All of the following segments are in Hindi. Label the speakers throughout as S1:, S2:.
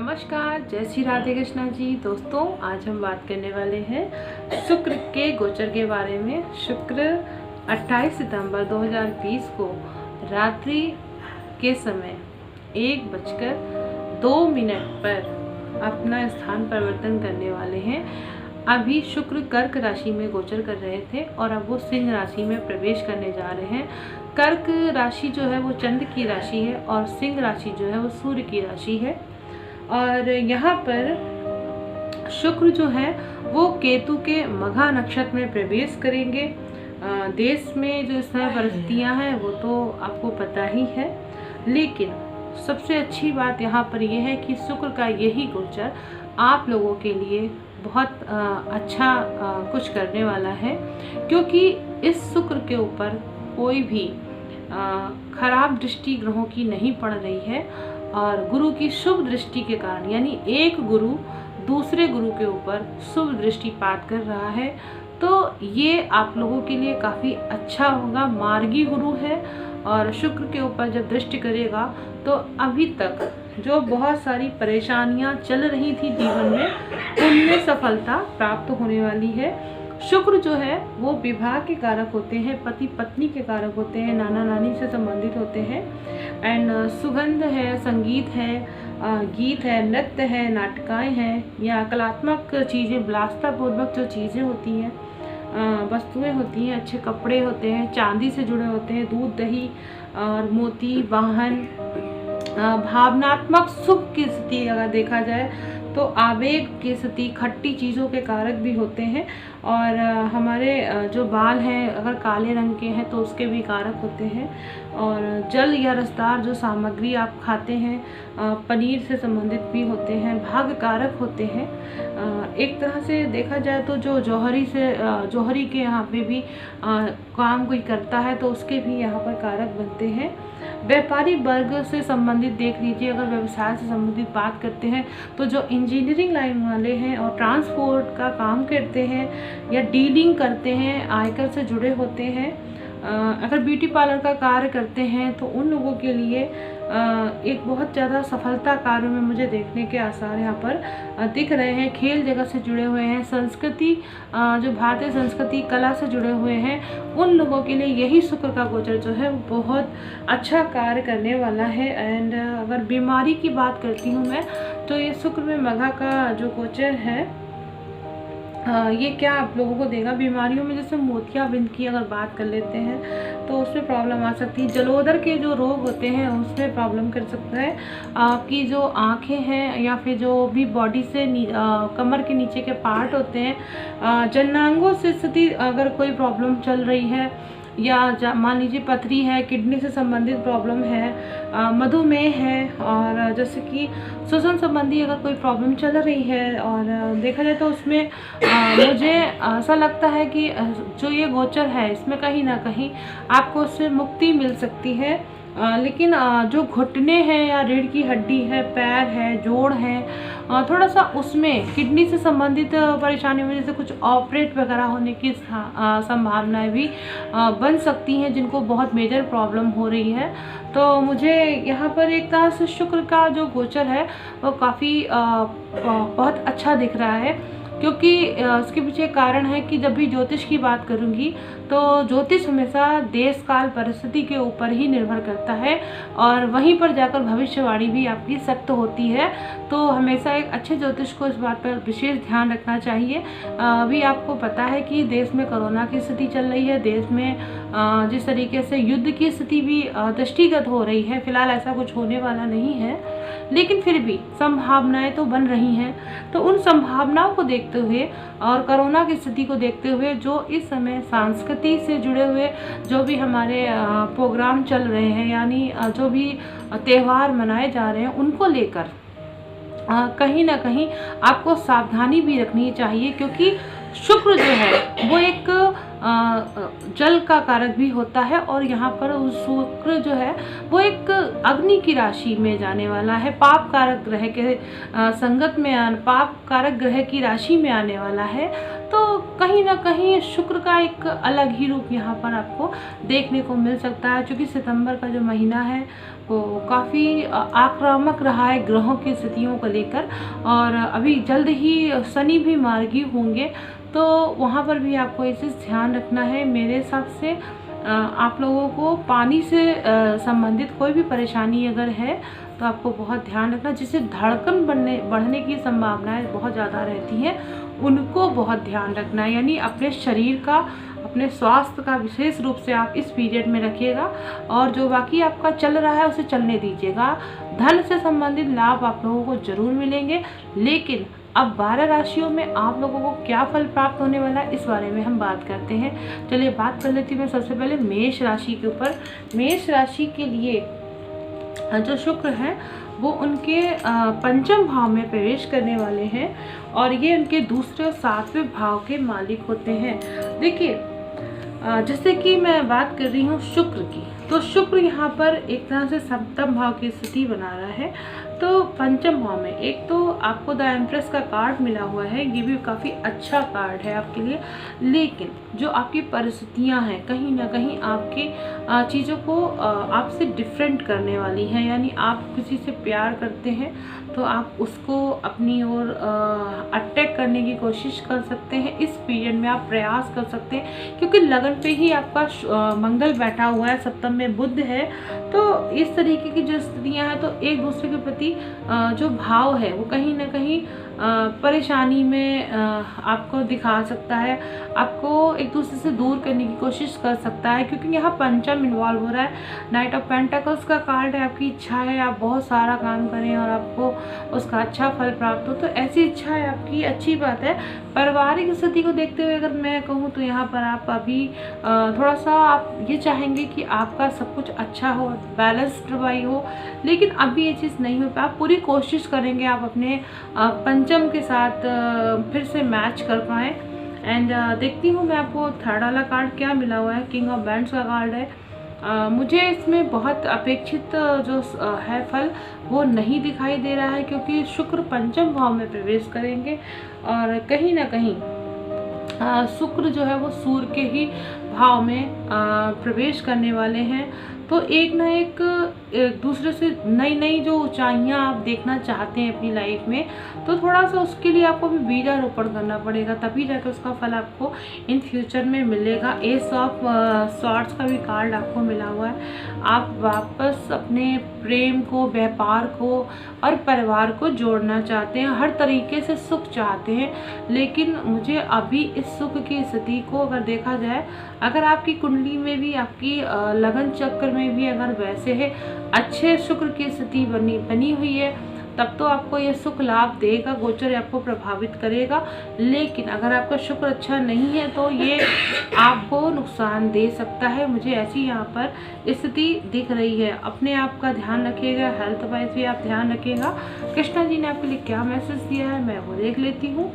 S1: नमस्कार, जय श्री राधे कृष्णा जी। दोस्तों, आज हम बात करने वाले हैं शुक्र के गोचर के बारे में। शुक्र 28 सितंबर 2020 को रात्रि के समय 1:02 पर अपना स्थान परिवर्तन करने वाले हैं। अभी शुक्र कर्क राशि में गोचर कर रहे थे और अब वो सिंह राशि में प्रवेश करने जा रहे हैं। कर्क राशि जो है वो चंद्र की राशि है और सिंह राशि जो है वो सूर्य की राशि है। और यहाँ पर शुक्र जो है वो केतु के मघा नक्षत्र में प्रवेश करेंगे। देश में जो इस समय परिस्थितियाँ हैं वो तो आपको पता ही है, लेकिन सबसे अच्छी बात यहाँ पर यह है कि शुक्र का यही गोचर आप लोगों के लिए बहुत अच्छा कुछ करने वाला है, क्योंकि इस शुक्र के ऊपर कोई भी खराब दृष्टि ग्रहों की नहीं पड़ रही है और गुरु की शुभ दृष्टि के कारण, यानी एक गुरु दूसरे गुरु के ऊपर शुभ दृष्टिपात कर रहा है। तो ये आप लोगों के लिए काफ़ी अच्छा होगा। मार्गी गुरु है और शुक्र के ऊपर जब दृष्टि करेगा तो अभी तक जो बहुत सारी परेशानियां चल रही थी जीवन में, उनमें सफलता प्राप्त होने वाली है। शुक्र जो है वो विवाह के कारक होते हैं, पति पत्नी के कारक होते हैं, नाना नानी से संबंधित होते हैं। एंड सुगंध है, संगीत है, गीत है, नृत्य है, नाटकाएं हैं या कलात्मक चीज़ें, विलासतापूर्वक जो चीज़ें होती हैं, वस्तुएं होती हैं, अच्छे कपड़े होते हैं, चांदी से जुड़े होते हैं, दूध दही और मोती, वाहन, भावनात्मक सुख की स्थिति अगर देखा जाए तो आवेग की स्थिति, खट्टी चीज़ों के कारक भी होते हैं। और हमारे जो बाल हैं अगर काले रंग के हैं तो उसके भी कारक होते हैं। और जल या रसदार जो सामग्री आप खाते हैं, पनीर से संबंधित भी होते हैं, भाग्य कारक होते हैं। एक तरह से देखा जाए तो जो जौहरी के यहाँ पे भी काम कोई करता है तो उसके भी यहाँ पर कारक बनते हैं। व्यापारी वर्ग से संबंधित देख लीजिए, अगर व्यवसाय से संबंधित बात करते हैं तो जो इंजीनियरिंग लाइन वाले हैं और ट्रांसपोर्ट का काम करते हैं या डीलिंग करते हैं, आयकर से जुड़े होते हैं, अगर ब्यूटी पार्लर का कार्य करते हैं तो उन लोगों के लिए एक बहुत ज़्यादा सफलता कार्य में मुझे देखने के आसार यहाँ पर दिख रहे हैं। खेल जगत से जुड़े हुए हैं, संस्कृति जो भारतीय संस्कृति कला से जुड़े हुए हैं, उन लोगों के लिए यही शुक्र का गोचर जो है वो बहुत अच्छा कार्य करने वाला है। एंड अगर बीमारी की बात करती हूँ मैं तो ये शुक्र में मघा का जो गोचर है ये क्या आप लोगों को देगा। बीमारियों में जैसे मोतियाबिंद की अगर बात कर लेते हैं तो उसमें प्रॉब्लम आ सकती है। जलोदर के जो रोग होते हैं उसमें प्रॉब्लम कर सकता है। आपकी जो आंखें हैं या फिर जो भी बॉडी से कमर के नीचे के पार्ट होते हैं, जननांगों से स्थिति अगर कोई प्रॉब्लम चल रही है या मान लीजिए पथरी है, किडनी से संबंधित प्रॉब्लम है, मधुमेह है, और जैसे कि श्वसन संबंधी अगर कोई प्रॉब्लम चल रही है और देखा जाए तो उसमें मुझे ऐसा लगता है कि जो ये गोचर है इसमें कहीं ना कहीं आपको उससे मुक्ति मिल सकती है। लेकिन जो घुटने हैं या रीढ़ की हड्डी है, पैर है, जोड़ है, थोड़ा सा उसमें किडनी से संबंधित परेशानी में जैसे कुछ ऑपरेट वगैरह होने की संभावनाएं भी बन सकती हैं, जिनको बहुत मेजर प्रॉब्लम हो रही है। तो मुझे यहाँ पर एक तरह से शुक्र का जो गोचर है वो काफ़ी बहुत अच्छा दिख रहा है, क्योंकि इसके पीछे कारण है कि जब भी ज्योतिष की बात करूँगी तो ज्योतिष हमेशा देश काल परिस्थिति के ऊपर ही निर्भर करता है और वहीं पर जाकर भविष्यवाणी भी आपकी सत्य होती है। तो हमेशा एक अच्छे ज्योतिष को इस बात पर विशेष ध्यान रखना चाहिए। अभी आपको पता है कि देश में कोरोना की स्थिति चल रही है, देश में जिस तरीके से युद्ध की स्थिति भी दृष्टिगत हो रही है। फिलहाल ऐसा कुछ होने वाला नहीं है, लेकिन फिर भी संभावनाएं तो बन रही हैं। तो उन संभावनाओं को देखते हुए और कोरोना की स्थिति को देखते हुए जो इस समय संस्कृति से जुड़े हुए जो भी हमारे प्रोग्राम चल रहे हैं, यानी जो भी त्यौहार मनाए जा रहे हैं, उनको लेकर कहीं ना कहीं आपको सावधानी भी रखनी चाहिए, क्योंकि शुक्र जो है वो एक जल का कारक भी होता है और यहाँ पर शुक्र जो है वो एक अग्नि की राशि में जाने वाला है। पाप कारक ग्रह के संगत में पाप कारक ग्रह की राशि में आने वाला है। तो तो कहीं ना कहीं शुक्र का एक अलग ही रूप यहाँ पर आपको देखने को मिल सकता है, क्योंकि सितंबर का जो महीना है वो काफ़ी आक्रामक रहा है ग्रहों की स्थितियों को लेकर। और अभी जल्द ही शनि भी मार्गी होंगे, तो वहाँ पर भी आपको ये चीज़ ध्यान रखना है। मेरे हिसाब से आप लोगों को पानी से संबंधित कोई भी परेशानी अगर है तो आपको बहुत ध्यान रखना, जिससे धड़कन बढ़ने की संभावनाएं बहुत ज़्यादा रहती हैं, उनको बहुत ध्यान रखना है। यानी अपने शरीर का, अपने स्वास्थ्य का विशेष रूप से आप इस पीरियड में रखिएगा, और जो बाकी आपका चल रहा है उसे चलने दीजिएगा। धन से संबंधित लाभ आप लोगों को जरूर मिलेंगे, लेकिन अब 12 राशियों में आप लोगों को क्या फल प्राप्त होने वाला है इस बारे में हम बात करते हैं। चलिए बात कर लेती हूँ मैं सबसे पहले मेष राशि के ऊपर। मेष राशि के लिए जो शुक्र है वो उनके पंचम भाव में प्रवेश करने वाले हैं, और ये उनके दूसरे और सातवें भाव के मालिक होते हैं। देखिए जैसे कि मैं बात कर रही हूँ शुक्र की, तो शुक्र यहाँ पर एक तरह से सप्तम भाव की स्थिति बना रहा है। तो पंचम भाव में एक तो आपको द एम्प्रेस का कार्ड मिला हुआ है, ये भी काफ़ी अच्छा कार्ड है आपके लिए, लेकिन जो आपकी परिस्थितियाँ हैं कहीं ना कहीं आपकी चीज़ों को आपसे डिफरेंट करने वाली हैं। यानी आप किसी से प्यार करते हैं तो आप उसको अपनी ओर अटैक करने की कोशिश कर सकते हैं। इस पीरियड में आप प्रयास कर सकते हैं, क्योंकि लगन पे ही आपका मंगल बैठा हुआ है, सप्तम में बुध है। तो इस तरीके की जो स्थितियाँ हैं, तो एक दूसरे के प्रति जो भाव है वो कहीं ना कहीं परेशानी में आपको दिखा सकता है, आपको एक दूसरे से दूर करने की कोशिश कर सकता है, क्योंकि यहाँ पंचम इन्वॉल्व हो रहा है। नाइट ऑफ पेंटाकल्स का कार्ड है, आपकी इच्छा है आप बहुत सारा काम करें और आपको उसका अच्छा फल प्राप्त हो, तो ऐसी इच्छा है आपकी, अच्छी बात है। पारिवारिक स्थिति को देखते हुए अगर मैं कहूँ तो यहाँ पर आप अभी थोड़ा सा आप ये चाहेंगे कि आपका सब कुछ अच्छा हो, बैलेंस्ड रवाई हो, लेकिन अभी ये चीज़ नहीं हो पाए। आप पूरी कोशिश करेंगे आप अपने पंचम के साथ फिर से मैच कर पाएँ। एंड देखती हूँ मैं आपको थर्ड वाला कार्ड क्या मिला हुआ है, किंग ऑफ बैंड्स का कार्ड है। मुझे इसमें बहुत अपेक्षित जो है फल वो नहीं दिखाई दे रहा है, क्योंकि शुक्र पंचम भाव में प्रवेश करेंगे और कहीं ना कहीं शुक्र जो है वो सूर्य के ही भाव में प्रवेश करने वाले हैं। तो एक ना एक दूसरे से नई नई जो ऊंचाइयां आप देखना चाहते हैं अपनी लाइफ में, तो थोड़ा सा उसके लिए आपको भी बीजारोपण करना पड़ेगा, तभी जाकर उसका फल आपको इन फ्यूचर में मिलेगा। एस ऑफ सॉर्ड्स का भी कार्ड आपको मिला हुआ है। आप वापस अपने प्रेम को, व्यापार को और परिवार को जोड़ना चाहते हैं, हर तरीके से सुख चाहते हैं, लेकिन मुझे अभी इस सुख की स्थिति को अगर देखा जाए, अगर आपकी कुंडली में भी, आपकी लगन चक्र में भी अगर वैसे है अच्छे शुक्र की स्थिति बनी हुई है, तब तो आपको ये सुख लाभ देगा, गोचर आपको प्रभावित करेगा। लेकिन अगर आपका शुक्र अच्छा नहीं है तो ये आपको नुकसान दे सकता है। मुझे ऐसी यहाँ पर स्थिति दिख रही है। अपने आप का ध्यान रखिएगा, हेल्थ वाइज भी आप ध्यान रखिएगा। कृष्णा जी ने आपके लिए क्या मैसेज दिया है मैं वो देख लेती हूँ।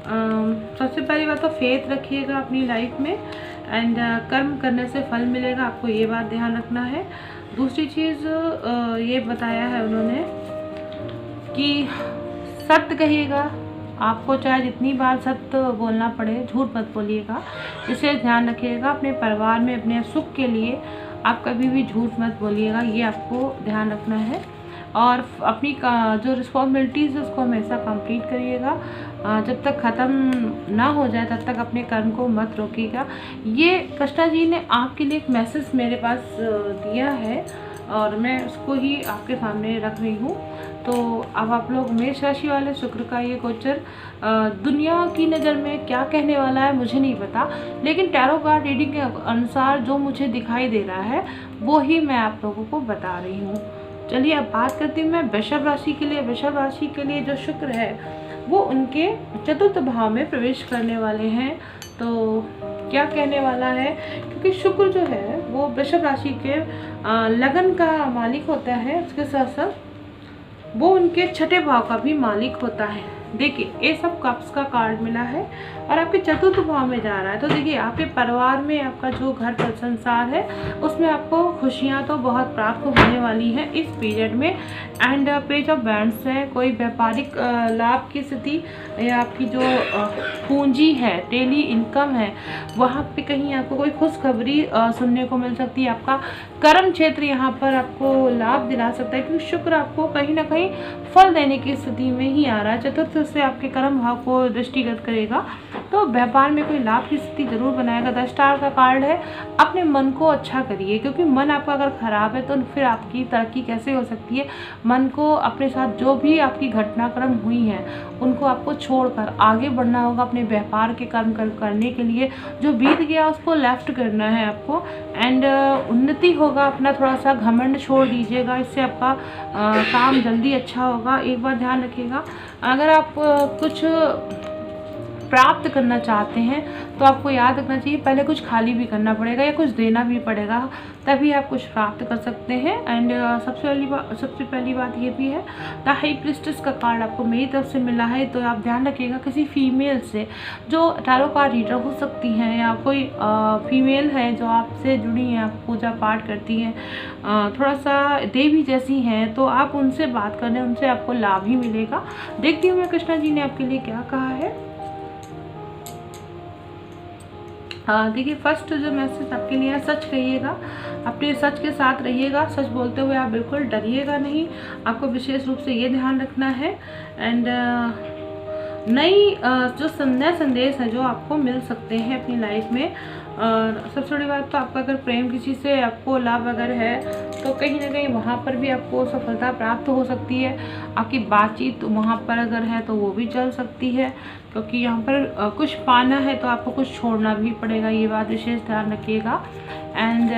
S1: सबसे पहली बात तो फेथ रखिएगा अपनी लाइफ में, एंड कर्म करने से फल मिलेगा, आपको ये बात ध्यान रखना है। दूसरी चीज़ ये बताया है उन्होंने कि सत्य कहिएगा, आपको चाहे जितनी बार सत्य बोलना पड़े, झूठ मत बोलिएगा, इसे ध्यान रखिएगा। अपने परिवार में अपने सुख के लिए आप कभी भी झूठ मत बोलिएगा, ये आपको ध्यान रखना है। और अपनी जो रिस्पॉन्सिबिलिटीज़ है उसको हमेशा कंप्लीट करिएगा, जब तक ख़त्म ना हो जाए तब तक अपने कर्म को मत रोकिएगा। ये कृष्णा जी ने आपके लिए एक मैसेज मेरे पास दिया है और मैं उसको ही आपके सामने रख रही हूँ। तो अब आप लोग मेष राशि वाले, शुक्र का ये गोचर दुनिया की नज़र में क्या कहने वाला है मुझे नहीं पता, लेकिन टैरो कार्ड रीडिंग के अनुसार जो मुझे दिखाई दे रहा है वो ही मैं आप लोगों को बता रही हूँ। चलिए अब बात करती हूँ मैं वृषभ राशि के लिए। वृषभ राशि के लिए जो शुक्र है वो उनके चतुर्थ भाव में प्रवेश करने वाले हैं। तो क्या कहने वाला है, क्योंकि शुक्र जो है वो वृषभ राशि के लगन का मालिक होता है, उसके साथ साथ वो उनके छठे भाव का भी मालिक होता है। देखिए ये सब कप्स का कार्ड मिला है और आपके चतुर्थ भाव में जा रहा है। तो देखिए आपके परिवार में आपका जो घर पर संसार है उसमें आपको खुशियाँ तो बहुत प्राप्त होने वाली हैं इस पीरियड में। एंड पेज ऑफ बैंड्स है, कोई व्यापारिक लाभ की स्थिति या आपकी जो पूंजी है, डेली इनकम है, वहाँ पे कहीं आपको कोई खुशखबरी सुनने को मिल सकती है। आपका कर्म क्षेत्र यहाँ पर आपको लाभ दिला सकता है क्योंकि शुक्र आपको कहीं ना कहीं फल देने की स्थिति में ही आ रहा है। चतुर्थ से आपके कर्म भाव को दृष्टिगत करेगा तो व्यापार में कोई लाभ की स्थिति जरूर बनाएगा। 10 स्टार का कार्ड है, अपने मन को अच्छा करिए क्योंकि मन आपका अगर खराब है तो फिर आपकी तरक्की कैसे हो सकती है। मन को अपने साथ जो भी आपकी घटनाक्रम हुई हैं उनको आपको छोड़कर आगे बढ़ना होगा अपने व्यापार के कर्म करने के लिए। जो बीत गया उसको लेफ्ट करना है आपको एंड उन्नति होगा। अपना थोड़ा सा घमंड छोड़ दीजिएगा, इससे आपका काम जल्दी अच्छा होगा। एक बार ध्यान रखिएगा, अगर आप कुछ प्राप्त करना चाहते हैं तो आपको याद रखना चाहिए पहले कुछ खाली भी करना पड़ेगा या कुछ देना भी पड़ेगा, तभी आप कुछ प्राप्त कर सकते हैं। एंड सबसे पहली बात ये भी है, द हाई प्रिस्टेस का कार्ड आपको मेरी तरफ से मिला है। तो आप ध्यान रखिएगा किसी फीमेल से जो टैरो कार्ड रीडर हो सकती हैं या कोई फीमेल है जो आपसे जुड़ी हैं, आप पूजा पाठ करती हैं, थोड़ा सा देवी जैसी हैं, तो आप उनसे बात करें, उनसे आपको लाभ ही मिलेगा। देखती हूँ मैं कृष्णा जी ने आपके लिए क्या कहा है। देखिए फर्स्ट जो मैसेज आपके लिए है, सच कहिएगा, अपने सच के साथ रहिएगा, सच बोलते हुए आप बिल्कुल डरिएगा नहीं। आपको विशेष रूप से ये ध्यान रखना है। एंड नई जो संदेश है जो आपको मिल सकते हैं अपनी लाइफ में। और सबसे बड़ी बात तो आपका अगर प्रेम किसी से आपको लाभ वगैरह है तो कहीं ना कहीं वहाँ पर भी आपको सफलता प्राप्त हो सकती है। आपकी बातचीत वहाँ पर अगर है तो वो भी चल सकती है क्योंकि यहाँ पर कुछ पाना है तो आपको कुछ छोड़ना भी पड़ेगा, ये बात विशेष ध्यान रखिएगा। एंड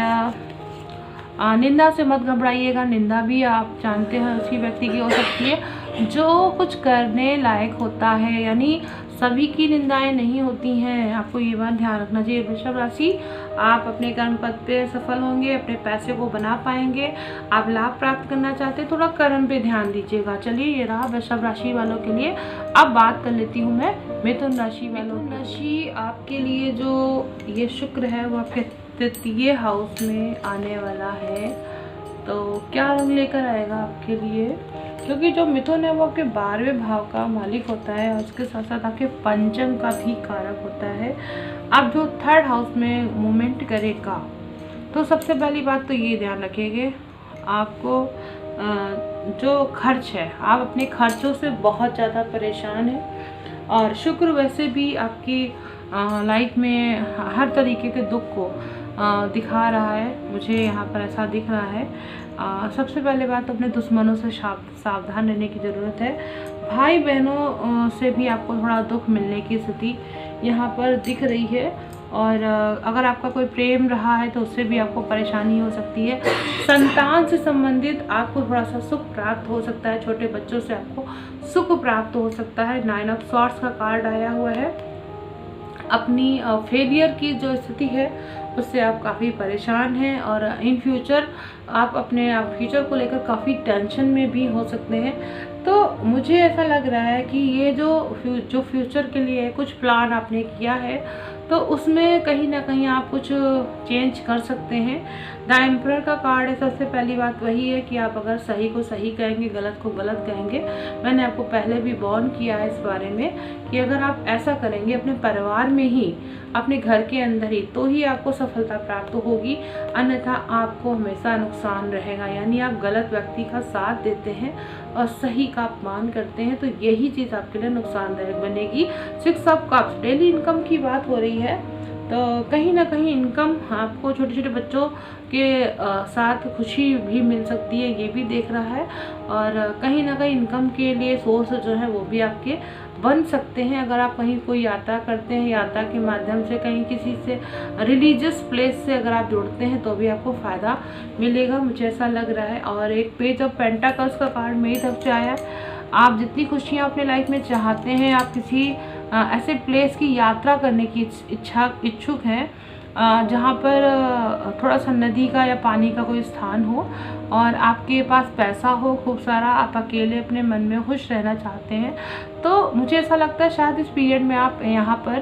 S1: निंदा से मत घबराइएगा, निंदा भी आप जानते हैं उसी व्यक्ति की हो सकती है जो कुछ करने लायक होता है, यानी सभी की निंदाएं नहीं होती हैं, आपको ये बात ध्यान रखना चाहिए। वृषभ राशि, आप अपने कर्म पथ पे सफल होंगे, अपने पैसे को बना पाएंगे। आप लाभ प्राप्त करना चाहते हैं, थोड़ा कर्म पे ध्यान दीजिएगा। चलिए ये रहा वृषभ राशि वालों के लिए। अब बात कर लेती हूँ मैं मिथुन राशि वालों। मिथुन राशि आपके लिए जो ये शुक्र है वो आपके तृतीय हाउस में आने वाला है, तो क्या रंग लेकर आएगा आपके लिए, क्योंकि जो मिथुन है वो आपके 12वें भाव का मालिक होता है और उसके साथ साथ आपके पंचम का भी कारक होता है। आप जो 3rd हाउस में मूवमेंट करेगा तो सबसे पहली बात तो ये ध्यान रखिएगा, आपको जो खर्च है, आप अपने खर्चों से बहुत ज़्यादा परेशान हैं और शुक्र वैसे भी आपकी लाइफ में हर तरीके के दुख को दिखा रहा है, मुझे यहाँ पर ऐसा दिख रहा है। सबसे पहले बात तो अपने दुश्मनों से सावधान रहने की ज़रूरत है। भाई बहनों से भी आपको थोड़ा दुख मिलने की स्थिति यहाँ पर दिख रही है और अगर आपका कोई प्रेम रहा है तो उससे भी आपको परेशानी हो सकती है। संतान से संबंधित आपको थोड़ा सा सुख प्राप्त हो सकता है, छोटे बच्चों से आपको सुख प्राप्त हो सकता है। 9 ऑफ सॉर्ड्स का कार्ड आया हुआ है। अपनी फेलियर की जो स्थिति है उससे आप काफ़ी परेशान हैं और इन फ्यूचर आप अपने फ्यूचर को लेकर काफ़ी टेंशन में भी हो सकते हैं। तो मुझे ऐसा लग रहा है कि ये जो फ्यूचर के लिए कुछ प्लान आपने किया है तो उसमें कहीं ना कहीं आप कुछ चेंज कर सकते हैं। द एम्परर का कार्ड है। सबसे पहली बात वही है कि आप अगर सही को सही कहेंगे, गलत को गलत कहेंगे। मैंने आपको पहले भी वार्न किया है इस बारे में कि अगर आप ऐसा करेंगे अपने परिवार में ही, अपने घर के अंदर ही, तो ही आपको सफलता प्राप्त होगी, अन्यथा आपको हमेशा नुकसान रहेगा। यानी आप गलत व्यक्ति का साथ देते हैं और सही का अपमान करते हैं तो यही चीज़ आपके लिए नुकसानदायक बनेगी। 6 ऑफ कप्स, डेली इनकम की बात हो रही है तो कहीं ना कहीं इनकम आपको छोटे छोटे बच्चों के साथ खुशी भी मिल सकती है, ये भी देख रहा है। और कहीं ना कहीं इनकम के लिए सोर्स जो है वो भी आपके बन सकते हैं। अगर आप कहीं कोई यात्रा करते हैं, यात्रा के माध्यम से कहीं किसी से रिलीजियस प्लेस से अगर आप जुड़ते हैं तो भी आपको फ़ायदा मिलेगा, मुझे ऐसा लग रहा है। और एक पेज ऑफ पेंटाकल्स का कार्ड मेरी तरफ से आया है। आप जितनी खुशियाँ अपने लाइफ में चाहते हैं, आप किसी ऐसे प्लेस की यात्रा करने की इच्छुक हैं जहाँ पर थोड़ा सा नदी का या पानी का कोई स्थान हो और आपके पास पैसा हो खूब सारा, आप अकेले अपने मन में खुश रहना चाहते हैं, तो मुझे ऐसा लगता है शायद इस पीरियड में आप यहाँ पर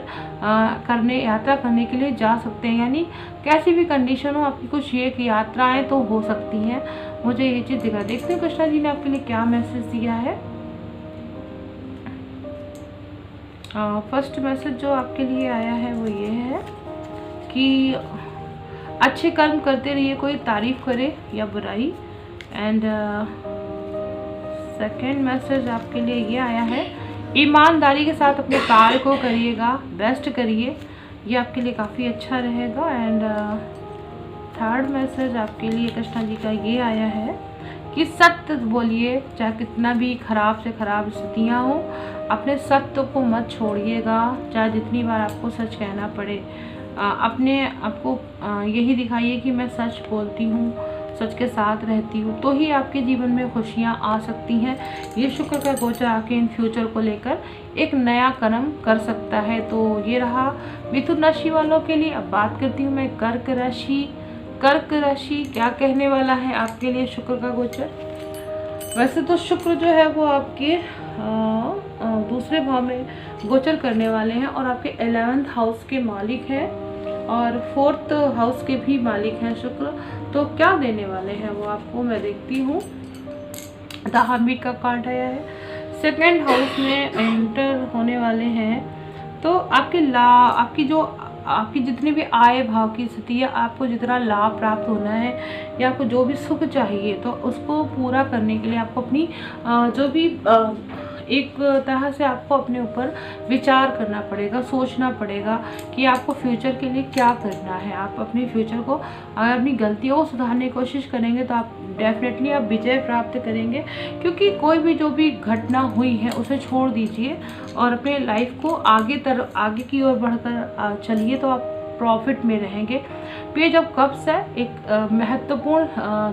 S1: यात्रा करने के लिए जा सकते हैं। यानी कैसी भी कंडीशन हो, आपकी कुछ ये कि यात्राएं तो हो सकती हैं। मुझे ये चीज़ दिखा। देखते हैं कृष्णा जी ने आपके लिए क्या मैसेज दिया है। फर्स्ट मैसेज जो आपके लिए आया है वो ये है कि अच्छे कर्म करते रहिए, कोई तारीफ करे या बुराई। एंड सेकंड मैसेज आपके लिए ये आया है, ईमानदारी के साथ अपने कार्य को करिएगा, बेस्ट करिए, ये आपके लिए काफ़ी अच्छा रहेगा। एंड थर्ड मैसेज आपके लिए कृष्णा जी का ये आया है कि सत्य बोलिए, चाहे कितना भी खराब से खराब स्थितियाँ हो, अपने सत्य को मत छोड़िएगा, चाहे जितनी बार आपको सच कहना पड़े। अपने आपको यही दिखाइए कि मैं सच बोलती हूँ, सच के साथ रहती हूँ, तो ही आपके जीवन में खुशियाँ आ सकती हैं। ये शुक्र का गोचर आके इन फ्यूचर को लेकर एक नया कदम कर सकता है। तो ये रहा मिथुन राशि वालों के लिए। अब बात करती हूँ मैं कर्क राशि। कर्क राशि क्या कहने वाला है आपके लिए शुक्र का गोचर। वैसे तो शुक्र जो है वो आपके दूसरे भाव में गोचर करने वाले हैं और आपके 11th हाउस के मालिक हैं और 4th हाउस के भी मालिक हैं शुक्र। तो क्या देने वाले हैं वो आपको मैं देखती हूँ। द हर्मिट का कार्ड आया है, 2nd हाउस में एंटर होने वाले हैं। तो आपकी जितनी भी आय भाव की स्थिति है, आपको जितना लाभ प्राप्त होना है या आपको जो भी सुख चाहिए, तो उसको पूरा करने के लिए आपको अपनी जो भी एक तरह से आपको अपने ऊपर विचार करना पड़ेगा, सोचना पड़ेगा कि आपको फ्यूचर के लिए क्या करना है। आप अपने फ्यूचर को, अगर अपनी गलतियों को सुधारने की कोशिश करेंगे तो आप डेफिनेटली आप विजय प्राप्त करेंगे। क्योंकि कोई भी जो भी घटना हुई है उसे छोड़ दीजिए और अपने लाइफ को आगे की ओर बढ़कर चलिए, तो आप प्रॉफिट में रहेंगे। पेज ऑफ कप्स है, एक महत्वपूर्ण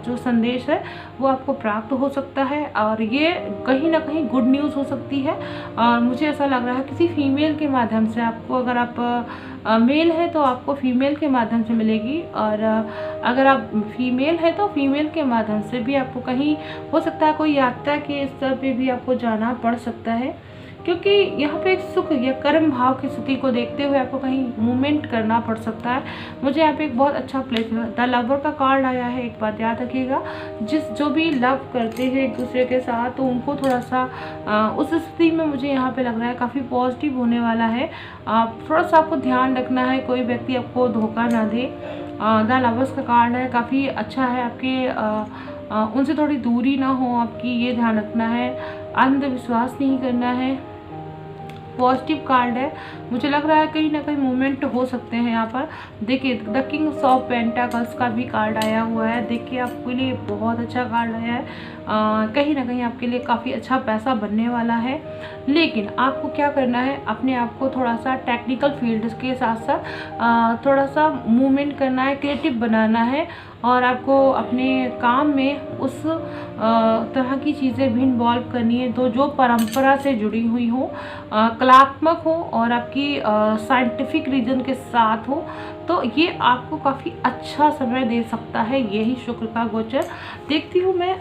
S1: जो संदेश है वो आपको प्राप्त हो सकता है और ये कहीं ना कहीं गुड न्यूज़ हो सकती है। और मुझे ऐसा लग रहा है किसी फीमेल के माध्यम से आपको, अगर आप मेल है तो आपको फीमेल के माध्यम से मिलेगी, और अगर आप फीमेल है तो फीमेल के माध्यम से भी आपको कहीं हो सकता है कोई यात्रा के स्तर पे भी आपको जाना पड़ सकता है। क्योंकि यहाँ पे एक सुख या कर्म भाव की स्थिति को देखते हुए आपको कहीं मूवमेंट करना पड़ सकता है। मुझे यहाँ पे एक बहुत अच्छा प्लेस है, द लवर का कार्ड आया है। एक बात याद रखिएगा, जो भी लव करते हैं एक दूसरे के साथ, तो उनको थोड़ा सा उस स्थिति में मुझे यहाँ पे लग रहा है काफ़ी पॉजिटिव होने वाला है। थोड़ा सा आपको ध्यान रखना है, कोई व्यक्ति आपको धोखा ना दे। द लवर्स का कार्ड है, काफ़ी अच्छा है। आपके उनसे थोड़ी दूरी ना हो आपकी, ये ध्यान रखना है। अंधविश्वास नहीं करना है। पॉजिटिव कार्ड है, मुझे लग रहा है कहीं ना कहीं मूवमेंट हो सकते हैं यहाँ पर। देखिए द किंग्स ऑफ पेंटाकल्स का भी कार्ड आया हुआ है। देखिए आपके लिए बहुत अच्छा कार्ड आया है। कहीं ना कहीं आपके लिए काफ़ी अच्छा पैसा बनने वाला है। लेकिन आपको क्या करना है, अपने आप को थोड़ा सा टेक्निकल फील्ड के साथ साथ थोड़ा सा मूवमेंट करना है, क्रिएटिव बनाना है, और आपको अपने काम में उस तरह की चीज़ें भी इन्वॉल्व करनी है तो जो परंपरा से जुड़ी हुई हो, कलात्मक हो और आपकी साइंटिफिक रीजन के साथ हो, तो ये आपको काफ़ी अच्छा समय दे सकता है। यही शुक्र का गोचर। देखती हूँ मैं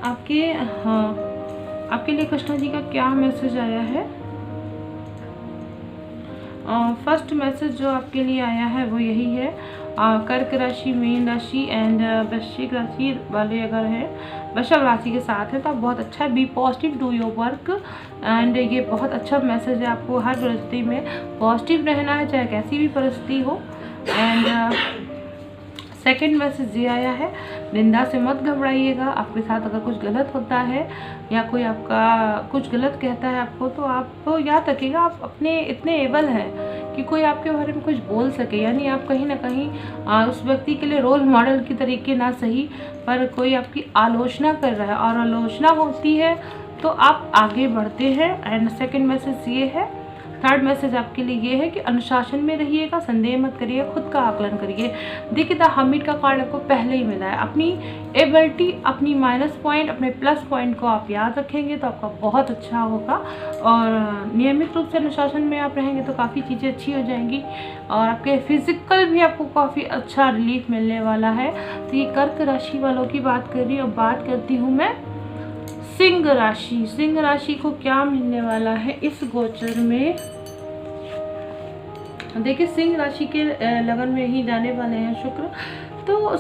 S1: आपके लिए कृष्णा जी का क्या मैसेज आया है। फर्स्ट मैसेज जो आपके लिए आया है वो यही है, कर्क राशि, मीन राशि एंड वृश्चिक राशि वाले अगर हैं, वृषभ राशि के साथ है तो आप बहुत अच्छा है। Be positive, do your work, and ये बहुत अच्छा मैसेज है। आपको हर परिस्थिति में पॉजिटिव रहना है, चाहे कैसी भी परिस्थिति हो। एंड सेकंड मैसेज ये आया है, निंदा से मत घबराइएगा। आपके साथ अगर कुछ गलत होता है या कोई आपका कुछ गलत कहता है आपको, तो आप याद रखिएगा आप अपने इतने एबल हैं कि कोई आपके बारे में कुछ बोल सके। यानी आप कहीं ना कहीं उस व्यक्ति के लिए रोल मॉडल की तरीके ना सही, पर कोई आपकी आलोचना कर रहा है और आलोचना होती है तो आप आगे बढ़ते हैं। एंड सेकेंड मैसेज ये है, थर्ड मैसेज आपके लिए ये है कि अनुशासन में रहिएगा, संदेह मत करिए, खुद का आकलन करिए। देखिए द हर्मिट का कार्ड आपको पहले ही मिला है। अपनी एबिलिटी, अपनी माइनस पॉइंट, अपने प्लस पॉइंट को आप याद रखेंगे तो आपका बहुत अच्छा होगा, और नियमित रूप से अनुशासन में आप रहेंगे तो काफ़ी चीज़ें अच्छी हो जाएंगी, और आपके फिजिकल भी आपको काफ़ी अच्छा रिलीफ मिलने वाला है। तो ये कर्क राशि वालों की बात कर रही हूँ। अब बात करती हूँ मैं सिंह राशि। सिंह राशि को क्या मिलने वाला है इस गोचर में। देखिए सिंह राशि के लगन में ही जाने वाले हैं शुक्र। तो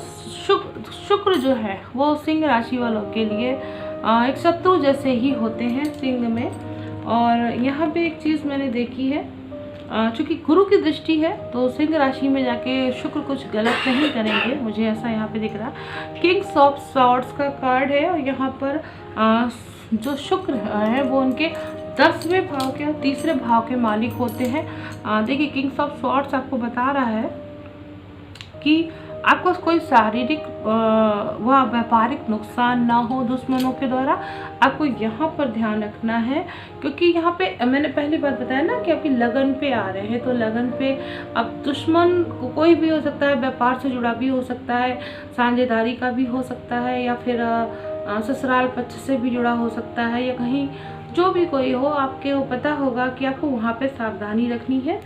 S1: शुक्र जो है वो सिंह राशि वालों के लिए एक शत्रु जैसे ही होते हैं सिंह में। और यहाँ पे एक चीज़ मैंने देखी है, चूँकि गुरु की दृष्टि है तो सिंह राशि में जाके शुक्र कुछ गलत नहीं करेंगे, मुझे ऐसा यहाँ पे दिख रहा है। किंग्स ऑफ सॉर्ड्स का कार्ड है, और यहाँ पर जो शुक्र है वो उनके 10वें भाव के और 3रे भाव के मालिक होते हैं। देखिए किंग्स ऑफ सॉर्ड्स आपको बता रहा है कि आपको कोई शारीरिक व व्यापारिक नुकसान ना हो दुश्मनों के द्वारा, आपको यहाँ पर ध्यान रखना है। क्योंकि यहाँ पे मैंने पहली बात बताया ना कि आपकी लगन पे आ रहे हैं, तो लगन पे अब दुश्मन कोई भी हो सकता है, व्यापार से जुड़ा भी हो सकता है, साझेदारी का भी हो सकता है, या फिर ससुराल पक्ष से भी जुड़ा हो सकता है, या कहीं जो भी कोई हो, आपके वो पता होगा कि आपको वहाँ पे सावधानी रखनी है।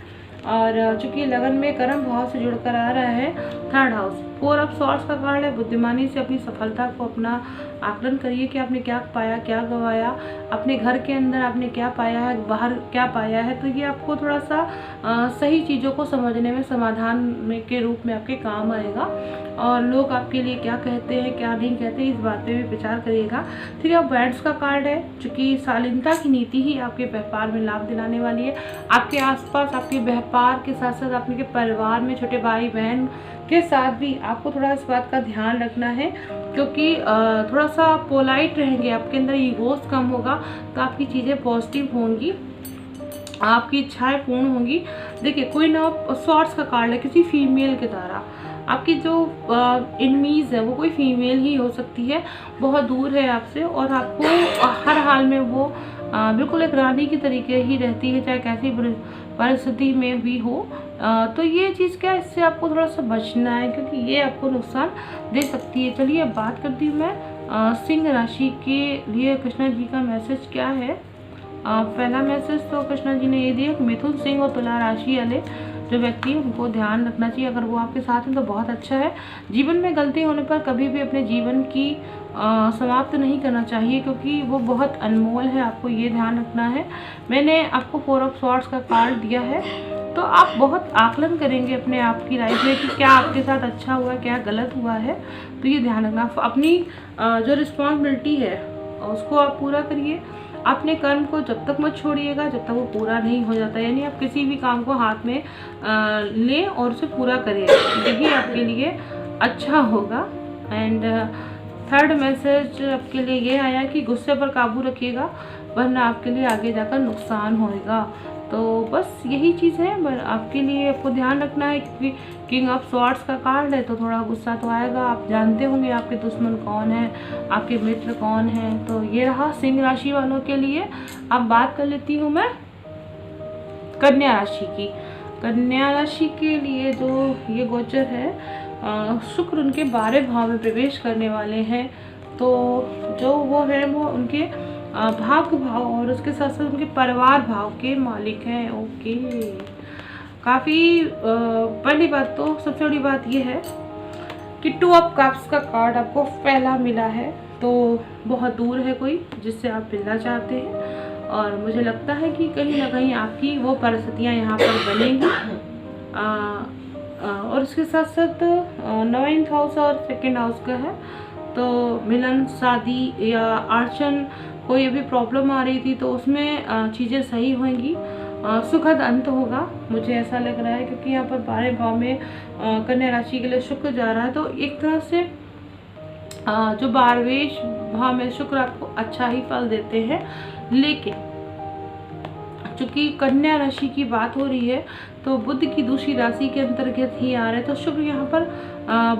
S1: और चूंकि लगन में कर्म भाव से जुड़कर आ रहा है थर्ड हाउस, 4 ऑफ सॉर्ड्स का कार्ड है। बुद्धिमानी से अपनी सफलता को अपना आकलन करिए कि आपने क्या पाया, क्या गवाया, अपने घर के अंदर आपने क्या पाया है, बाहर क्या पाया है। तो ये आपको थोड़ा सा सही चीज़ों को समझने में समाधान में के रूप में आपके काम आएगा, और लोग आपके लिए क्या कहते हैं क्या नहीं कहते इस बात पे भी विचार करिएगा। ठीक है, बैंड्स का कार्ड है, चूँकि शालीनता की नीति ही आपके व्यापार में लाभ दिलाने वाली है। आपके आसपास आपके व्यापार के साथ साथ आपके परिवार में छोटे भाई बहन के साथ भी आपको थोड़ा इस बात का ध्यान रखना है, क्योंकि थोड़ा सा पोलाइट रहेंगे, आपके अंदर ईगोस कम होगा तो आपकी चीज़ें पॉजिटिव होंगी, आपकी इच्छाएं पूर्ण होंगी। देखिए क्वीन ऑफ सॉर्ड्स का कार्ड है, किसी फीमेल के द्वारा आपकी जो एनिमीज़ है वो कोई फीमेल ही हो सकती है, बहुत दूर है आपसे, और आपको हर हाल में वो बिल्कुल एक रानी की तरीके ही रहती है, चाहे कैसी परिस्थिति में भी हो। तो ये चीज़ क्या, इससे आपको थोड़ा सा बचना है, क्योंकि ये आपको नुकसान दे सकती है। चलिए अब बात करती हूँ मैं सिंह राशि के लिए कृष्णा जी का मैसेज क्या है। पहला मैसेज तो कृष्णा जी ने ये दिया कि मिथुन सिंह और तुला राशि वाले जो व्यक्ति हैं उनको ध्यान रखना चाहिए, अगर वो आपके साथ हैं तो बहुत अच्छा है। जीवन में गलती होने पर कभी भी अपने जीवन की समाप्त नहीं करना चाहिए, क्योंकि वो बहुत अनमोल है, आपको ये ध्यान रखना है। मैंने आपको 4 ऑफ सॉर्ड्स का कार्ड दिया है, तो आप बहुत आकलन करेंगे अपने आप की लाइफ में कि क्या आपके साथ अच्छा हुआ, क्या गलत हुआ है। तो ये ध्यान रखना, अपनी जो रिस्पॉन्सिबिलिटी है उसको आप पूरा करिए। अपने कर्म को जब तक मत छोड़िएगा जब तक वो पूरा नहीं हो जाता, यानी आप किसी भी काम को हाथ में लें और उसे पूरा करें, यही आपके लिए अच्छा होगा। एंड थर्ड मैसेज आपके लिए ये आया कि गुस्से पर काबू रखिएगा, वरना आपके लिए आगे जाकर नुकसान होएगा। तो बस यही चीज़ है, पर आपके लिए आपको ध्यान रखना है, क्योंकि किंग ऑफ सॉर्ड्स का कार्ड है तो थोड़ा गुस्सा तो आएगा। आप जानते होंगे आपके दुश्मन कौन है, आपके मित्र कौन हैं। तो ये रहा सिंह राशि वालों के लिए। अब बात कर लेती हूँ मैं कन्या राशि की। कन्या राशि के लिए जो ये गोचर है, शुक्र उनके 12वें भाव में प्रवेश करने वाले हैं। तो जो वो है वो उनके भाग्य भाव और उसके साथ साथ उनके परिवार भाव के मालिक हैं। ओके, काफ़ी पहली बात तो सबसे बड़ी बात ये है कि 2 ऑफ कप्स का कार्ड आपको पहला मिला है, तो बहुत दूर है कोई जिससे आप मिलना चाहते हैं, और मुझे लगता है कि कहीं ना कहीं आपकी वो परिस्थितियाँ यहाँ पर बनेंगी। और इसके साथ साथ 9th हाउस और 2nd हाउस का है, तो मिलन, शादी या अर्चन, कोई अभी प्रॉब्लम आ रही थी तो उसमें चीज़ें सही होंगी, सुखद अंत होगा, मुझे ऐसा लग रहा है। क्योंकि यहाँ पर 12वें भाव में कन्या राशि के लिए शुक्र जा रहा है, तो एक तरह से जो 12वें भाव में शुक्र आपको अच्छा ही फल देते हैं। लेकिन चूँकि कन्या राशि की बात हो रही है तो बुध की दूसरी राशि के अंतर्गत ही आ रहे हैं, तो शुक्र यहाँ पर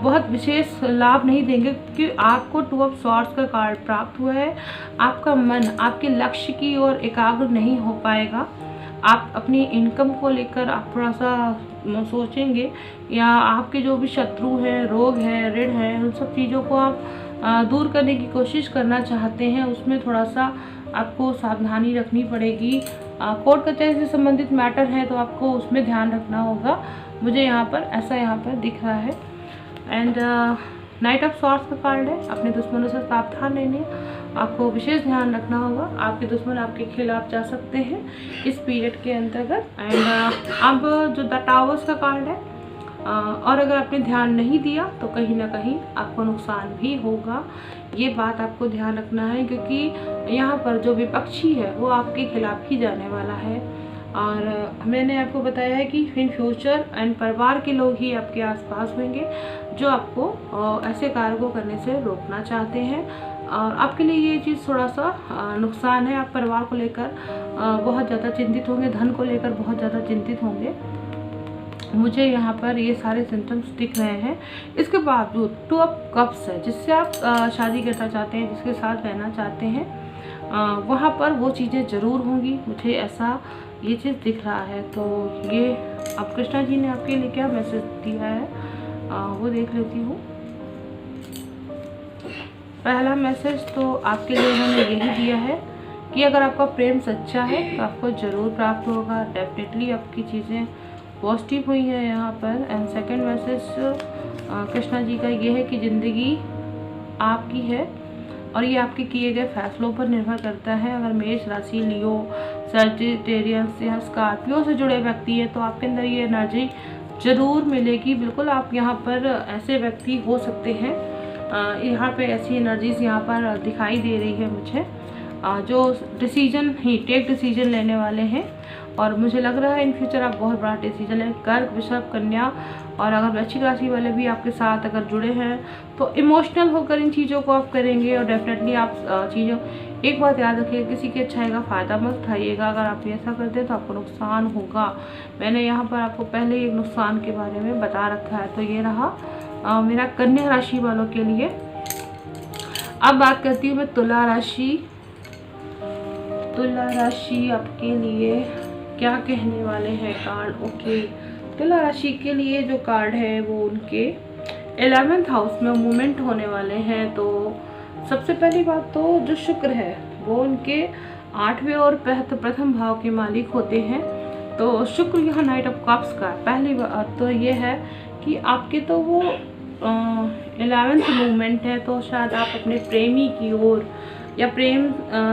S1: बहुत विशेष लाभ नहीं देंगे, क्योंकि आपको 2 ऑफ सॉर्ड्स का कार्ड प्राप्त हुआ है। आपका मन आपके लक्ष्य की ओर एकाग्र नहीं हो पाएगा, आप अपनी इनकम को लेकर आप थोड़ा सा सोचेंगे, या आपके जो भी शत्रु हैं, रोग हैं, ऋण हैं, उन सब चीज़ों को आप दूर करने की कोशिश करना चाहते हैं, उसमें थोड़ा सा आपको सावधानी रखनी पड़ेगी। कोर्ट कचहरी से संबंधित मैटर है तो आपको उसमें ध्यान रखना होगा, मुझे यहाँ पर ऐसा यहाँ पर दिख रहा है। एंड नाइट ऑफ सॉर्ड्स का कार्ड है, अपने दुश्मनों से सावधान रहने, आपको विशेष ध्यान रखना होगा। आपके दुश्मन आपके खिलाफ जा सकते हैं इस पीरियड के अंतर्गत। एंड अब जो द टावर्स का कार्ड है, और अगर आपने ध्यान नहीं दिया तो कहीं ना कहीं आपको नुकसान भी होगा, ये बात आपको ध्यान रखना है, क्योंकि यहाँ पर जो विपक्षी है वो आपके खिलाफ ही जाने वाला है। और मैंने आपको बताया है कि इन फ्यूचर एंड परिवार के लोग ही आपके आसपास होंगे जो आपको ऐसे कार्य को करने से रोकना चाहते हैं, और आपके लिए ये चीज़ थोड़ा सा नुकसान है। आप परिवार को लेकर बहुत ज़्यादा चिंतित होंगे, धन को लेकर बहुत ज़्यादा चिंतित होंगे, मुझे यहाँ पर ये सारे सिम्टम्स दिख रहे हैं। इसके बावजूद 2 ऑफ कप्स है, जिससे आप शादी करना चाहते हैं, जिसके साथ रहना चाहते हैं, वहाँ पर वो चीज़ें ज़रूर होंगी, मुझे ऐसा ये चीज़ दिख रहा है। तो ये अब कृष्णा जी ने आपके लिए क्या मैसेज दिया है वो देख लेती हूँ। पहला मैसेज तो आपके लिए उन्होंने यही दिया है कि अगर आपका प्रेम सच्चा है तो आपको ज़रूर प्राप्त होगा, डेफिनेटली आपकी चीज़ें पॉजिटिव हुई है यहाँ पर। And second message Krishna ji का ये है कि ज़िंदगी आपकी है और ये आपके किए गए फैसलों पर निर्भर करता है। अगर मेष राशि, लियो, सजिटेरियस या स्कॉर्पियो से जुड़े व्यक्ति है तो आपके अंदर ये एनर्जी ज़रूर मिलेगी। बिल्कुल आप यहाँ पर ऐसे व्यक्ति हो सकते हैं, यहाँ पे ऐसी एनर्जीज यहाँ पर दिखाई दे रही है मुझे, जो डिसीजन ही टेक डिसीजन लेने वाले हैं। और मुझे लग रहा है इन फ्यूचर आप बहुत बड़ा डिसीजन लें। कर्क, वृषभ, कन्या और अगर वृश्चिक राशि वाले भी आपके साथ अगर जुड़े हैं तो इमोशनल होकर इन चीज़ों को आप करेंगे। और डेफिनेटली आप चीज़ों, एक बात याद रखिएगा, किसी की अच्छाई का फ़ायदा मत उठाइएगा। अगर आप ऐसा करते हैं तो आपको नुकसान होगा। मैंने यहाँ पर आपको पहले ही एक नुकसान के बारे में बता रखा है। तो ये रहा मेरा कन्या राशि वालों के लिए। अब बात करती हूँ मैं तुला राशि। तुला राशि आपके लिए क्या कहने वाले हैं कार्ड। ओके, तुला राशि के लिए जो कार्ड है वो उनके 11th हाउस में मूवमेंट होने वाले हैं। तो सबसे पहली बात तो जो शुक्र है वो उनके 8वें और प्रथम भाव के मालिक होते हैं। तो शुक्र यहाँ नाइट ऑफ कप्स का पहली बात तो ये है कि आपके तो वो 11th मूवमेंट है, तो शायद आप अपने प्रेमी की ओर या प्रेम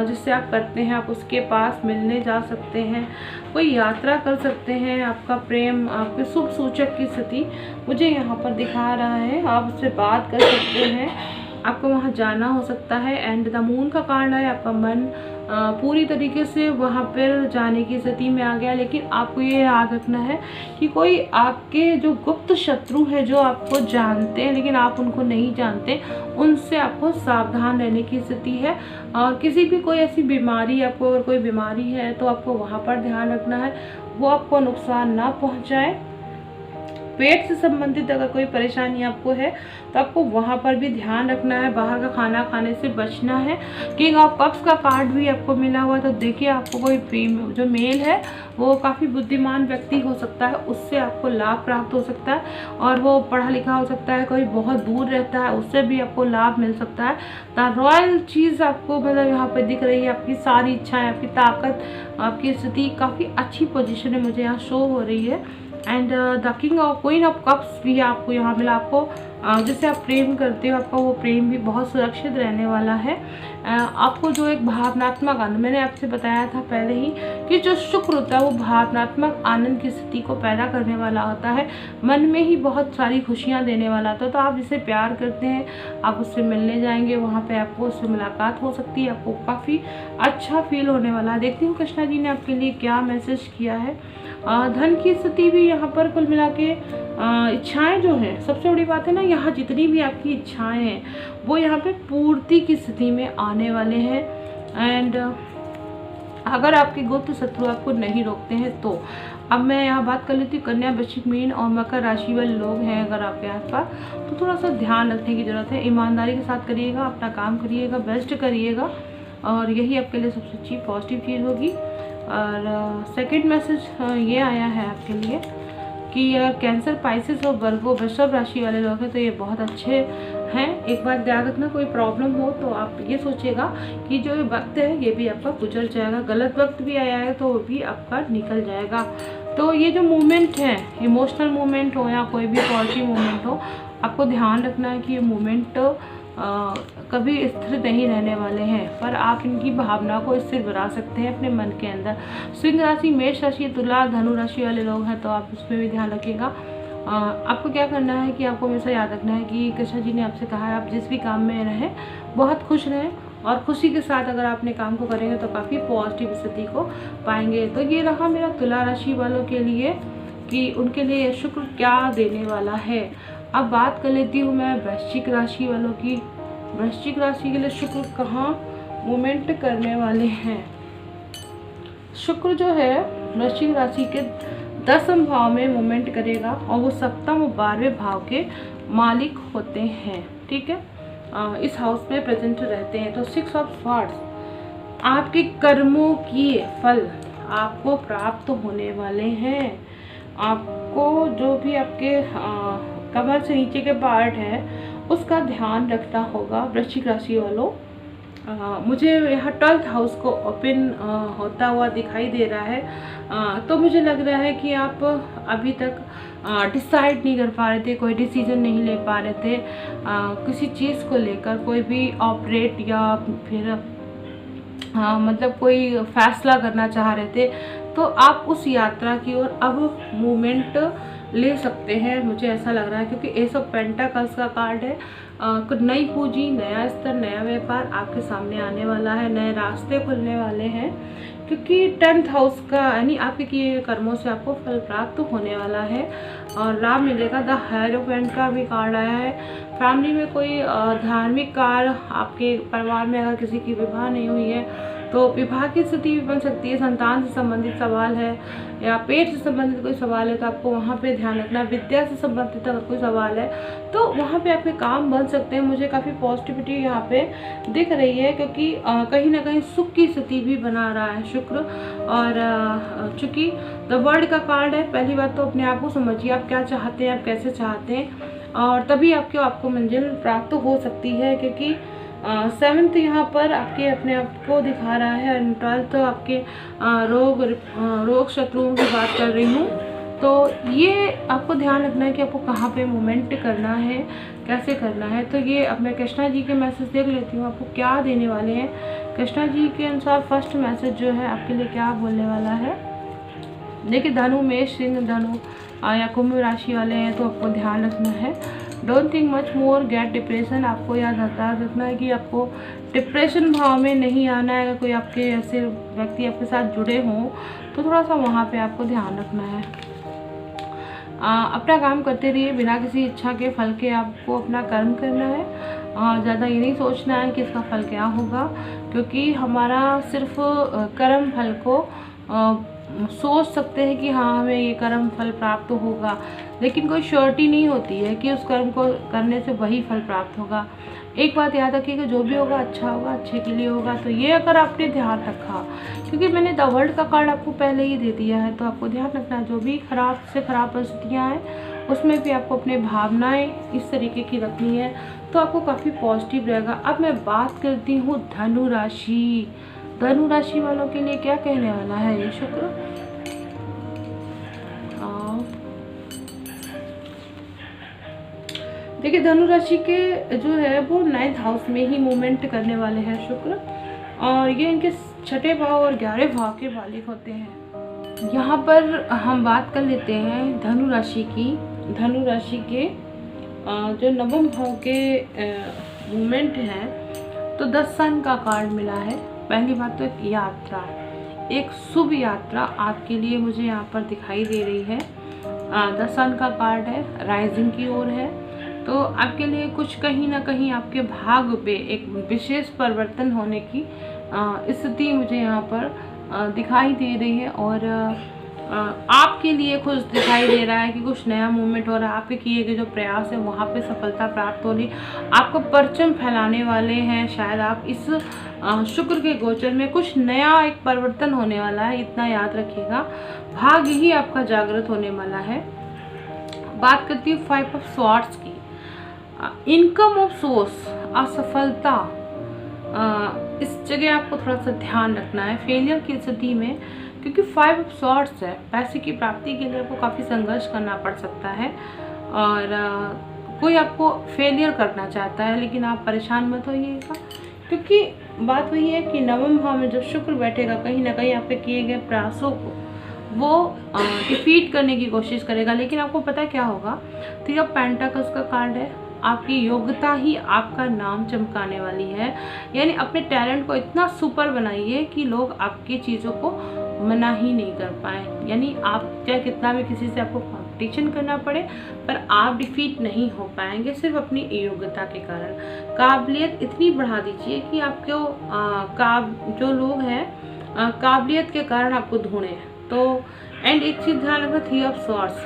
S1: जिससे आप करते हैं आप उसके पास मिलने जा सकते हैं, कोई यात्रा कर सकते हैं। आपका प्रेम आपके शुभ सूचक की स्थिति मुझे यहाँ पर दिखा रहा है। आप उससे बात कर सकते हैं, आपको वहाँ जाना हो सकता है। एंड द मून का कार्ड है, आपका मन पूरी तरीके से वहाँ पर जाने की स्थिति में आ गया। लेकिन आपको ये याद रखना है कि कोई आपके जो गुप्त शत्रु है जो आपको जानते हैं लेकिन आप उनको नहीं जानते, उनसे आपको सावधान रहने की स्थिति है। और किसी भी कोई ऐसी बीमारी, आपको अगर कोई बीमारी है तो आपको वहाँ पर ध्यान रखना है, वो आपको नुकसान ना पहुँचाए। पेट से संबंधित अगर कोई परेशानी आपको है तो आपको वहाँ पर भी ध्यान रखना है, बाहर का खाना खाने से बचना है। किंग ऑफ कप्स का कार्ड भी आपको मिला हुआ है, तो देखिए आपको कोई जो मेल है वो काफ़ी बुद्धिमान व्यक्ति हो सकता है, उससे आपको लाभ प्राप्त हो सकता है। और वो पढ़ा लिखा हो सकता है, कोई बहुत दूर रहता है उससे भी आपको लाभ मिल सकता है। द रॉयल चीज़ आपको मतलब यहाँ पर दिख रही है, आपकी सारी इच्छाएँ, आपकी ताकत, आपकी स्थिति काफ़ी अच्छी पोजीशन में मुझे यहाँ शो हो रही है। And the king of queen of cups भी आपको यहाँ मिला। आपको जिससे आप प्रेम करते हो आपका वो प्रेम भी बहुत सुरक्षित रहने वाला है। आपको जो एक भावनात्मक आनंद, मैंने आपसे बताया था पहले ही कि जो शुक्र होता है वो भावनात्मक आनंद की स्थिति को पैदा करने वाला होता है, मन में ही बहुत सारी खुशियाँ देने वाला होता है। तो आप जिसे प्यार करते हैं आप उससे मिलने जाएंगे, वहाँ पे आपको उससे मुलाकात हो सकती है, आपको काफ़ी अच्छा फील होने वाला है। देखती हूँ कृष्णा जी ने आपके लिए क्या मैसेज किया है। धन की स्थिति भी यहाँ पर कुल मिला के इच्छाएँ जो हैं, सबसे बड़ी बात है ना, यहाँ जितनी भी आपकी इच्छाएं हैं वो यहाँ पे पूर्ति की स्थिति में आने वाले हैं। एंड अगर आपके गुप्त शत्रु आपको नहीं रोकते हैं तो अब मैं यहाँ बात कर लेती हूँ कन्या, वृश्चिक, मीन और मकर राशि वाले लोग हैं अगर आपके आसपास, तो थोड़ा सा ध्यान रखने की ज़रूरत है। ईमानदारी के साथ करिएगा, अपना काम करिएगा, बेस्ट करिएगा और यही आपके लिए सबसे अच्छी पॉजिटिव चीज़ होगी। और सेकंड मैसेज ये आया है आपके लिए कि अगर कैंसर, पाइसेस और वर्गो वृषभ राशि वाले लोग हैं तो ये बहुत अच्छे हैं। एक बात ध्यान रखना, कोई प्रॉब्लम हो तो आप ये सोचिएगा कि जो वक्त है ये भी आपका गुजर जाएगा, गलत वक्त भी आया है तो वो भी आपका निकल जाएगा। तो ये जो मूवमेंट है, इमोशनल मूवमेंट हो या कोई भी पॉजिटिव मूवमेंट हो, आपको ध्यान रखना है कि ये मूवमेंट कभी स्थिर नहीं रहने वाले हैं, पर आप इनकी भावना को स्थिर बना सकते हैं अपने मन के अंदर। सिंह राशि, मेष राशि, तुला, धनु राशि वाले लोग हैं तो आप उसमें भी ध्यान रखिएगा। आपको क्या करना है कि आपको हमेशा याद रखना है कि कृष्ण जी ने आपसे कहा है आप जिस भी काम में रहें बहुत खुश रहें, और खुशी के साथ अगर आप अपने काम को करेंगे तो काफ़ी पॉजिटिव स्थिति को पाएंगे। तो ये रहा मेरा तुला राशि वालों के लिए कि उनके लिए शुक्र क्या देने वाला है। अब बात कर लेती हूँ मैं वृश्चिक राशि वालों की। वृश्चिक राशि के लिए शुक्र कहाँ मूवमेंट करने वाले हैं। शुक्र जो है वृश्चिक राशि के 10वें भाव में मूवमेंट करेगा और वो 7वें और 12वें भाव के मालिक होते हैं, ठीक है, इस हाउस में प्रेजेंट रहते हैं। तो 6 ऑफ स्वॉर्ड्स, आपके कर्मों के फल आपको प्राप्त होने वाले हैं। आपको जो भी आपके कमर से नीचे के पार्ट है उसका ध्यान रखना होगा वृश्चिक राशि वालों। मुझे यहाँ 12th हाउस को ओपन होता हुआ दिखाई दे रहा है, तो मुझे लग रहा है कि आप अभी तक डिसाइड नहीं कर पा रहे थे, कोई डिसीजन नहीं ले पा रहे थे किसी चीज़ को लेकर, कोई भी ऑपरेट या फिर मतलब कोई फैसला करना चाह रहे थे, तो आप उस यात्रा की ओर अब मूवमेंट ले सकते हैं, मुझे ऐसा लग रहा है, क्योंकि एस ऑफ पेंटाकल्स का कार्ड है। नई पूंजी, नया स्तर, नया व्यापार आपके सामने आने वाला है, नए रास्ते खुलने वाले हैं, क्योंकि 10th हाउस का यानी आपके किए कर्मों से आपको फल प्राप्त होने वाला है और लाभ मिलेगा। द हायरोफेंट का भी कार्ड आया है। फैमिली में कोई धार्मिक कार्य, आपके परिवार में अगर किसी की विवाह नहीं हुई है तो विवाह की स्थिति भी बन सकती है। संतान से संबंधित सवाल है या पेट से संबंधित कोई सवाल है तो आपको वहाँ पे ध्यान रखना। विद्या से संबंधित अगर कोई सवाल है तो वहाँ पे आपके काम बन सकते हैं। मुझे काफ़ी पॉजिटिविटी यहाँ पे दिख रही है, क्योंकि कहीं ना कहीं सुख की स्थिति भी बना रहा है शुक्र। और चूँकि द वर्ल्ड का कार्ड है, पहली बात तो अपने आप को समझिए, आप क्या चाहते हैं, आप कैसे चाहते हैं, और तभी आपको मंजिल प्राप्त हो सकती है। क्योंकि 7th यहाँ पर आपके अपने आप को दिखा रहा है, और 12th आपके रोग शत्रुओं की बात कर रही हूँ। तो ये आपको ध्यान रखना है कि आपको कहाँ पे मूवमेंट करना है, कैसे करना है। तो ये अब मैं कृष्णा जी के मैसेज देख लेती हूँ आपको क्या देने वाले हैं। कृष्णा जी के अनुसार फर्स्ट मैसेज जो है आपके लिए क्या बोलने वाला है। देखिए, धनु, मेष, सिंह, धनु या कुंभ राशि वाले हैं तो आपको ध्यान रखना है। Don't think much more, get depression. आपको याद रखना है कि आपको डिप्रेशन भाव में नहीं आना है। अगर कोई आपके ऐसे व्यक्ति आपके साथ जुड़े हों तो थोड़ा सा वहाँ पे आपको ध्यान रखना है। अपना काम करते रहिए, बिना किसी इच्छा के फल के आपको अपना कर्म करना है। ज़्यादा ये नहीं सोचना है कि इसका फल क्या होगा, क्योंकि हमारा सिर्फ कर्म फल को सोच सकते हैं कि हाँ हमें ये कर्म फल प्राप्त होगा, लेकिन कोई श्योरिटी नहीं होती है कि उस कर्म को करने से वही फल प्राप्त होगा। एक बात याद रखिएगा, जो भी होगा अच्छा होगा, अच्छे के लिए होगा। तो ये अगर आपने ध्यान रखा, क्योंकि मैंने द वर्ल्ड का कार्ड आपको पहले ही दे दिया है, तो आपको ध्यान रखना जो भी खराब से खराब परिस्थितियाँ हैं उसमें भी आपको अपनी भावनाएं इस तरीके की रखनी है, तो आपको काफ़ी पॉजिटिव रहेगा। अब मैं बात करती हूँ धनु राशि। धनु राशि वालों के लिए क्या कहने वाला है ये शुक्र। देखिए, धनु राशि के जो है वो 9th हाउस में ही मूवमेंट करने वाले हैं शुक्र, और ये इनके 6ठे भाव और 11वें भाव के मालिक होते हैं। यहाँ पर हम बात कर लेते हैं धनु राशि की। धनु राशि के जो 9वें भाव के मूवमेंट हैं तो 10 सन का कार्ड मिला है। पहली बात तो एक यात्रा, एक शुभ यात्रा आपके लिए मुझे यहाँ पर दिखाई दे रही है। 10 सन का कार्ड है, राइजिंग की ओर है, तो आपके लिए कुछ कहीं ना कहीं आपके भाग्य पे एक विशेष परिवर्तन होने की स्थिति मुझे यहाँ पर दिखाई दे रही है। और आपके लिए कुछ दिखाई दे रहा है कि कुछ नया मूवमेंट हो रहा है, आपके किए गए जो प्रयास है वहाँ पे सफलता प्राप्त हो रही, आपको परचम फैलाने वाले हैं। शायद आप इस शुक्र के गोचर में कुछ नया एक परिवर्तन होने वाला है, इतना याद रखिएगा। भाग्य ही आपका जागृत होने वाला है। बात करती हूँ 5 ऑफ स्वॉर्ड्स की। इनकम ऑफ सोर्स, असफलता, इस जगह आपको थोड़ा सा ध्यान रखना है फेलियर की स्थिति में, क्योंकि 5 ऑफ स्वॉर्ड्स है। पैसे की प्राप्ति के लिए आपको काफ़ी संघर्ष करना पड़ सकता है और कोई आपको फेलियर करना चाहता है, लेकिन आप परेशान मत होइएगा, क्योंकि बात वही है कि नवम भाव में जब शुक्र बैठेगा, कहीं ना कहीं आपके किए गए प्रयासों को वो डिफीट करने की कोशिश करेगा। लेकिन आपको पता क्या होगा, तो यह पेंटाकल्स का कार्ड है। आपकी योग्यता ही आपका नाम चमकाने वाली है। यानी अपने टैलेंट को इतना सुपर बनाइए कि लोग आपकी चीज़ों को मना ही नहीं कर पाए। यानी आप चाहे कितना भी किसी से आपको कंपटीशन करना पड़े, पर आप डिफीट नहीं हो पाएंगे सिर्फ अपनी योग्यता के कारण। काबिलियत इतनी बढ़ा दीजिए कि आपको जो लोग हैं काबिलियत के कारण आपको ढूंढे। तो एंड एक चीज़ ध्यान रखना, 3 ऑफ स्वॉर्ड्स,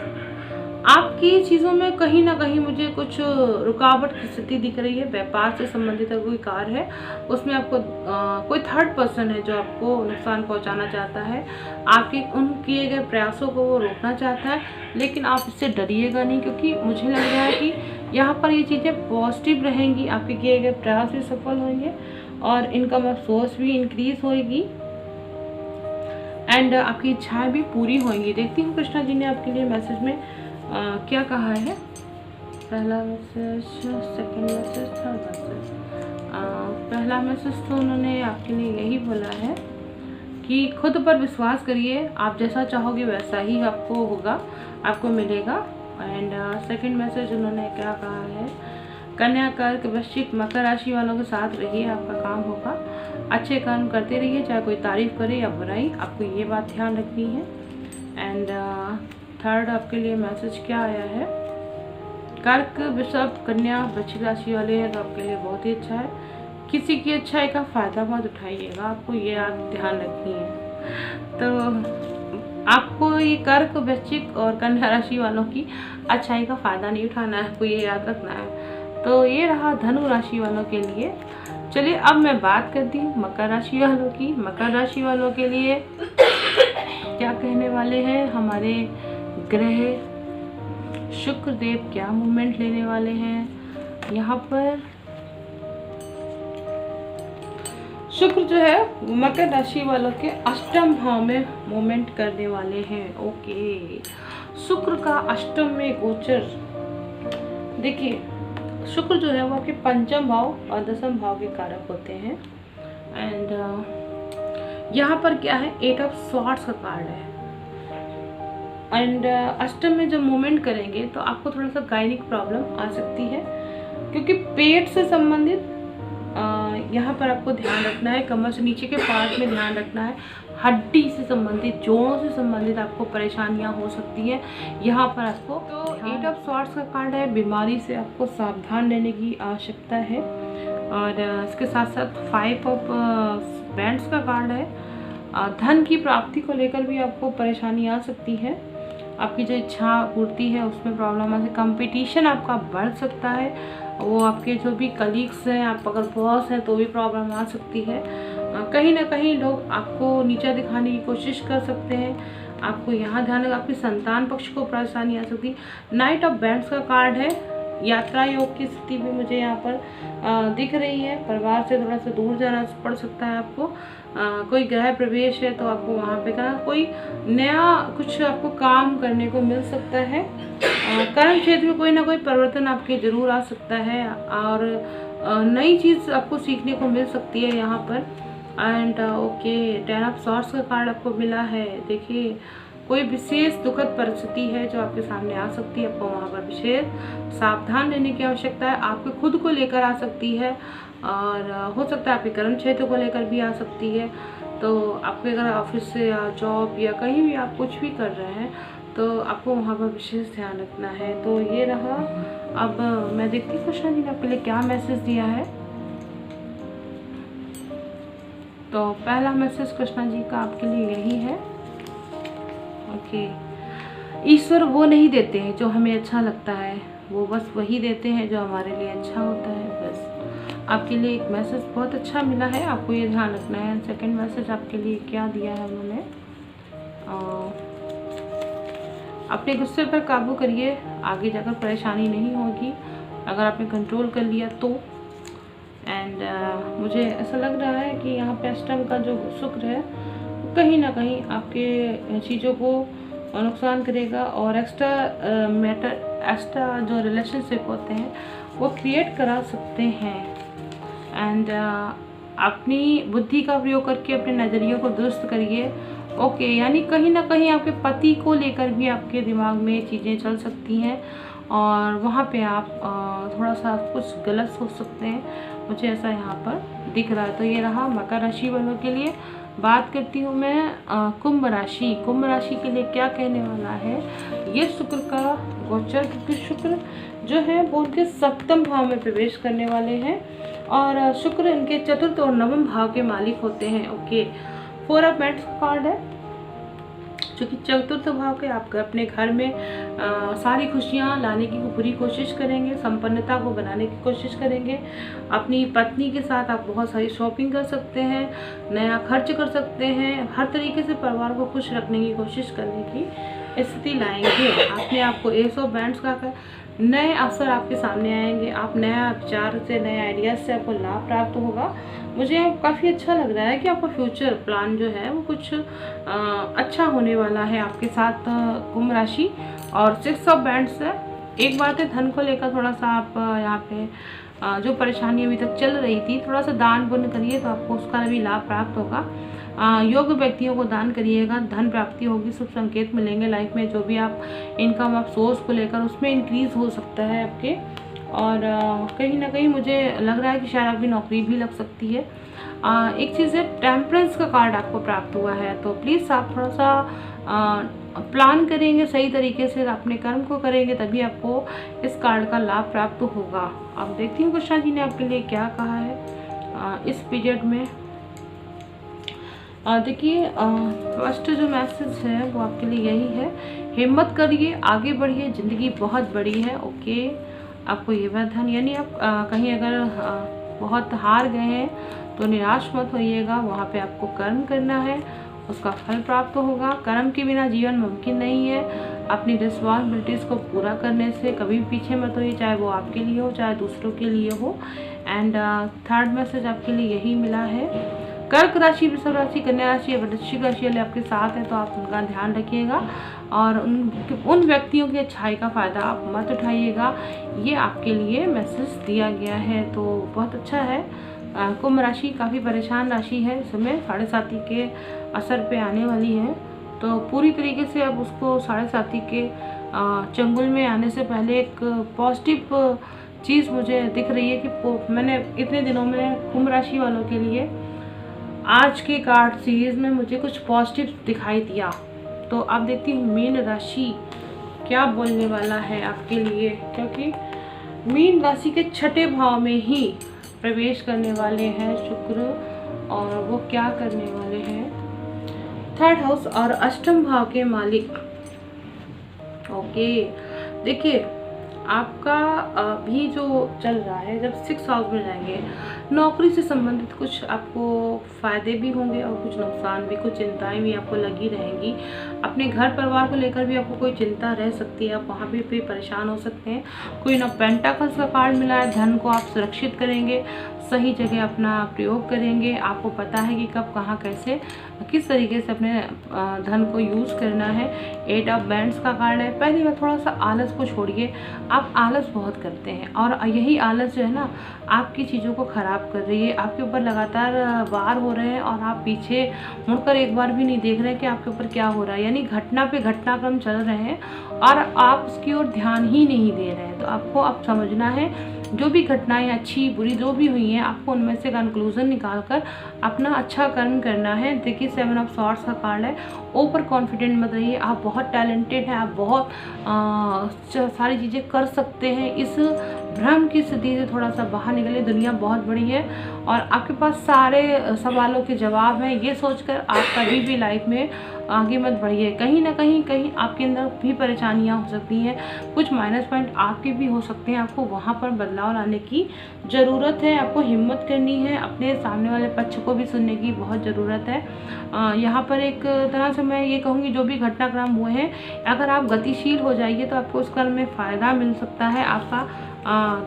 S1: आपकी चीज़ों में कहीं ना कहीं मुझे कुछ रुकावट की स्थिति दिख रही है। व्यापार से संबंधित कोई कार्य है, उसमें आपको कोई थर्ड पर्सन है जो आपको नुकसान पहुंचाना चाहता है, आपके उन किए गए प्रयासों को वो रोकना चाहता है। लेकिन आप इससे डरिएगा नहीं, क्योंकि मुझे लग रहा है कि यहाँ पर ये चीज़ें पॉजिटिव रहेंगी, आपके किए गए प्रयास भी सफल होंगे और इनकम ऑफ सोर्स भी इंक्रीज होएगी एंड आपकी इच्छाएँ भी पूरी होंगी। देखती हूँ कृष्णा जी ने आपके लिए मैसेज में क्या कहा है। पहला message, second message, third message. पहला मैसेज तो उन्होंने आपके लिए यही बोला है कि खुद पर विश्वास करिए, आप जैसा चाहोगे वैसा ही आपको होगा, आपको मिलेगा। एंड सेकंड मैसेज उन्होंने क्या कहा है, कन्या, कर्क, वृश्चिक, मकर राशि वालों के साथ रहिए, आपका काम होगा, अच्छे कर्म करते रहिए, चाहे कोई तारीफ करे या बुराई, आपको ये बात ध्यान रखनी है। एंड थर्ड आपके लिए मैसेज क्या आया है, कर्क, वृषभ, कन्या, वृश्चिक राशि वाले हैं तो आपके लिए बहुत ही अच्छा है। किसी की अच्छाई का फ़ायदा मत उठाइएगा, आपको ये आप ध्यान रखनी है। तो आपको ये कर्क, वृश्चिक और कन्या राशि वालों की अच्छाई का फ़ायदा नहीं उठाना है, आपको ये याद रखना है। तो ये रहा धनु राशि वालों के लिए। चलिए अब मैं बात करती हूँ मकर राशि वालों की। मकर राशि वालों के लिए क्या कहने वाले हैं हमारे ग्रह, शुक्र देव क्या मूवमेंट लेने वाले हैं। यहाँ पर शुक्र जो है मकर राशि वालों के अष्टम भाव में मूवमेंट करने वाले हैं। ओके, शुक्र का अष्टम में गोचर, देखिए शुक्र जो है वो आपके पंचम भाव और दसम भाव के कारक होते हैं। एंड यहाँ पर क्या है, 8 ऑफ स्वॉर्ड्स का कार्ड है। एंड अष्टम में जब मूवमेंट करेंगे तो आपको थोड़ा सा गायनिक प्रॉब्लम आ सकती है, क्योंकि पेट से संबंधित यहाँ पर आपको ध्यान रखना है, कमर से नीचे के पार्ट में ध्यान रखना है, हड्डी से संबंधित, जोड़ों से संबंधित आपको परेशानियाँ हो सकती हैं यहाँ पर आपको। तो 8 ऑफ स्वॉर्ड्स का कार्ड है, बीमारी से आपको सावधान रहने की आवश्यकता है। और इसके साथ साथ 5 ऑफ बैंड्स का कार्ड है, धन की प्राप्ति को लेकर भी आपको परेशानी आ सकती है, आपकी जो इच्छा पूर्ति है उसमें प्रॉब्लम आ सकती है, कंपटीशन आपका बढ़ सकता है, वो आपके जो भी कलीग्स हैं, आप अगर बॉस हैं तो भी प्रॉब्लम आ सकती है। कहीं ना कहीं लोग आपको नीचा दिखाने की कोशिश कर सकते हैं, आपको यहाँ ध्यान रखना, आपकी संतान पक्ष को परेशानी आ सकती है। नाइट ऑफ बैंड्स का कार्ड है, यात्रा योग की स्थिति भी मुझे यहाँ पर दिख रही है, परिवार से थोड़ा सा दूर जाना पड़ सकता है आपको, कोई गृह प्रवेश है तो आपको वहाँ पे करना, कोई नया कुछ आपको काम करने को मिल सकता है, कर्म क्षेत्र में कोई ना कोई परिवर्तन आपके जरूर आ सकता है और नई चीज़ आपको सीखने को मिल सकती है यहाँ पर। एंड ओके, 10 ऑफ स्वॉर्ड्स का कार्ड आपको मिला है। देखिए कोई विशेष दुखद परिस्थिति है जो आपके सामने आ सकती है, आपको वहाँ पर विशेष सावधान रहने की आवश्यकता है, आपके खुद को लेकर आ सकती है और हो सकता है आपके कर्म क्षेत्र को लेकर भी आ सकती है। तो आपके अगर ऑफिस से या जॉब या कहीं भी आप कुछ भी कर रहे हैं तो आपको वहाँ पर विशेष ध्यान रखना है। तो ये रहा। अब मैं देखती हूँ कृष्णा जी ने आपके लिए क्या मैसेज दिया है। तो पहला मैसेज कृष्णा जी का आपके लिए यही है। ओके। ईश्वर वो नहीं देते हैं जो हमें अच्छा लगता है, वो बस वही देते हैं जो हमारे लिए अच्छा होता है। बस आपके लिए एक मैसेज बहुत अच्छा मिला है, आपको ये ध्यान रखना है। सेकंड मैसेज आपके लिए क्या दिया है उन्होंने, अपने गुस्से पर काबू करिए, आगे जाकर परेशानी नहीं होगी अगर आपने कंट्रोल कर लिया तो। एंड मुझे ऐसा लग रहा है कि यहाँ पे अष्टम का जो शुक्र है कहीं ना कहीं आपके चीज़ों को नुकसान करेगा, और एक्स्ट्रा जो रिलेशनशिप होते हैं वो क्रिएट करा सकते हैं। एंड अपनी बुद्धि का प्रयोग करके अपने नज़रियों को दुरुस्त करिए। ओके, यानी कहीं ना कहीं आपके पति को लेकर भी आपके दिमाग में चीज़ें चल सकती हैं और वहाँ पे आप थोड़ा सा कुछ गलत सोच सकते हैं, मुझे ऐसा यहाँ पर दिख रहा है। तो ये रहा मकर राशि वालों के लिए। बात करती हूँ मैं कुंभ राशि। कुंभ राशि के लिए क्या कहने वाला है ये शुक्र का गोचर, क्योंकि शुक्र जो है वो उनके सप्तम भाव में प्रवेश करने वाले हैं और शुक्र इनके चतुर्थ और नवम भाव के मालिक होते हैं। ओके, 4 ऑफ पेंट्स का कार्ड है जो कि चतुर्थ भाव के आपके अपने घर में सारी खुशियाँ लाने की पूरी कोशिश करेंगे, संपन्नता को बनाने की कोशिश करेंगे। अपनी पत्नी के साथ आप बहुत सारी शॉपिंग कर सकते हैं, नया खर्च कर सकते हैं, हर तरीके से परिवार को खुश रखने की कोशिश करने की स्थिति लाएंगे। अपने आप को एस ऑफ बैंड्स का नए अवसर आपके सामने आएंगे, आप नया विचार से, नए आइडियाज से आपको लाभ प्राप्त होगा। मुझे काफ़ी अच्छा लग रहा है कि आपका फ्यूचर प्लान जो है वो कुछ अच्छा होने वाला है आपके साथ कुंभ राशि। और 6 ऑफ बैंड्स है। एक बात है, धन को लेकर थोड़ा सा आप यहाँ पे जो परेशानी अभी तक चल रही थी, थोड़ा सा दान पुण्य करिए तो आपको उसका भी लाभ प्राप्त होगा। योग्य व्यक्तियों को दान करिएगा, धन प्राप्ति होगी, शुभ संकेत मिलेंगे लाइफ में। जो भी आप इनकम आप सोर्स को लेकर उसमें इंक्रीज हो सकता है आपके। और कहीं ना कहीं मुझे लग रहा है कि शायद आपकी नौकरी भी लग सकती है। एक चीज़ है, टेम्परेंस का कार्ड आपको प्राप्त हुआ है, तो प्लीज़ आप थोड़ा सा प्लान करेंगे, सही तरीके से अपने कर्म को करेंगे, तभी आपको इस कार्ड का लाभ प्राप्त होगा। अब देखती हूँ कृष्णा जी ने आपके लिए क्या कहा है इस पीरियड में। देखिए, फर्स्ट जो मैसेज है वो आपके लिए यही है, हिम्मत करिए, आगे बढ़िए, ज़िंदगी बहुत बड़ी है। ओके, आपको ये वरदान, यानी आप कहीं अगर बहुत हार गए हैं तो निराश मत होइएगा, वहाँ पे आपको कर्म करना है, उसका फल प्राप्त होगा। कर्म के बिना जीवन मुमकिन नहीं है। अपनी रिस्पॉन्सिबिलिटीज़ को पूरा करने से कभी भी पीछे मत होइए, चाहे वो आपके लिए हो चाहे दूसरों के लिए हो। एंड थर्ड मैसेज आपके लिए यही मिला है। कर्क राशि, वृषभ राशि, कन्या राशि या वृश्चिक राशि वाले आपके साथ है तो आप उनका ध्यान रखिएगा और उन व्यक्तियों की अच्छाई का फ़ायदा आप मत उठाइएगा। ये आपके लिए मैसेज दिया गया है, तो बहुत अच्छा है। कुंभ राशि काफ़ी परेशान राशि है, इस समय 7.5 के असर पे आने वाली है, तो पूरी तरीके से अब उसको 7.5 के चंगुल में आने से पहले एक पॉजिटिव चीज़ मुझे दिख रही है कि मैंने इतने दिनों में कुंभ राशि वालों के लिए आज के कार्ड सीरीज में मुझे कुछ पॉजिटिव दिखाई दिया। तो आप देखती हूँ मीन राशि क्या बोलने वाला है आपके लिए, क्योंकि मीन राशि के 6ठे भाव में ही प्रवेश करने वाले हैं शुक्र, और वो क्या करने वाले हैं, 3rd हाउस और अष्टम भाव के मालिक। ओके, देखिए आपका अभी जो चल रहा है, जब 6 हाउस में जाएंगे, नौकरी से संबंधित कुछ आपको फ़ायदे भी होंगे और कुछ नुकसान भी, कुछ चिंताएं भी आपको लगी रहेंगी। अपने घर परिवार को लेकर भी आपको कोई चिंता रह सकती है, आप वहाँ भी परेशान हो सकते हैं। कोई ना पेंटाकल्स का कार्ड मिला है, धन को आप सुरक्षित करेंगे, सही जगह अपना प्रयोग करेंगे, आपको पता है कि कब कहाँ कैसे किस तरीके से अपने धन को यूज़ करना है। 8 ऑफ बैंड्स का कार्ड है। पहली बार थोड़ा सा आलस को छोड़िए, आप आलस बहुत करते हैं और यही आलस जो है ना आपकी चीज़ों को ख़राब कर रही है। आपके ऊपर लगातार वार हो रहे हैं और आप पीछे मुड़कर एक बार भी नहीं देख रहे कि आपके ऊपर क्या हो रहा है, यानी घटना पे घटनाक्रम चल रहे हैं और आप उसकी ओर ध्यान ही नहीं दे रहे हैं। तो आपको अब समझना है, जो भी घटनाएं अच्छी बुरी जो भी हुई हैं, आपको उनमें से कंक्लूजन निकाल कर अपना अच्छा कर्म करना है। देखिए 7 ऑफ सॉर्ड्स का कार्ड है। ओवर कॉन्फिडेंट मत रहिए, आप बहुत टैलेंटेड हैं, आप बहुत सारी चीज़ें कर सकते हैं। इस भ्रम की स्थिति से थोड़ा सा बाहर निकलिए, दुनिया बहुत बड़ी है और आपके पास सारे सवालों के जवाब हैं। ये सोचकर आप कभी भी लाइफ में आगे मत बढ़िए। कहीं ना कहीं आपके अंदर भी परेशानियां हो सकती हैं, कुछ माइनस पॉइंट आपके भी हो सकते हैं। आपको वहाँ पर बदलाव लाने की ज़रूरत है, आपको हिम्मत करनी है, अपने सामने वाले पक्ष को भी सुनने की बहुत ज़रूरत है। यहाँ पर एक तरह से मैं ये कहूँगी, जो भी घटनाक्रम हुए हैं, अगर आप गतिशील हो जाइए तो आपको उसका में फ़ायदा मिल सकता है। आपका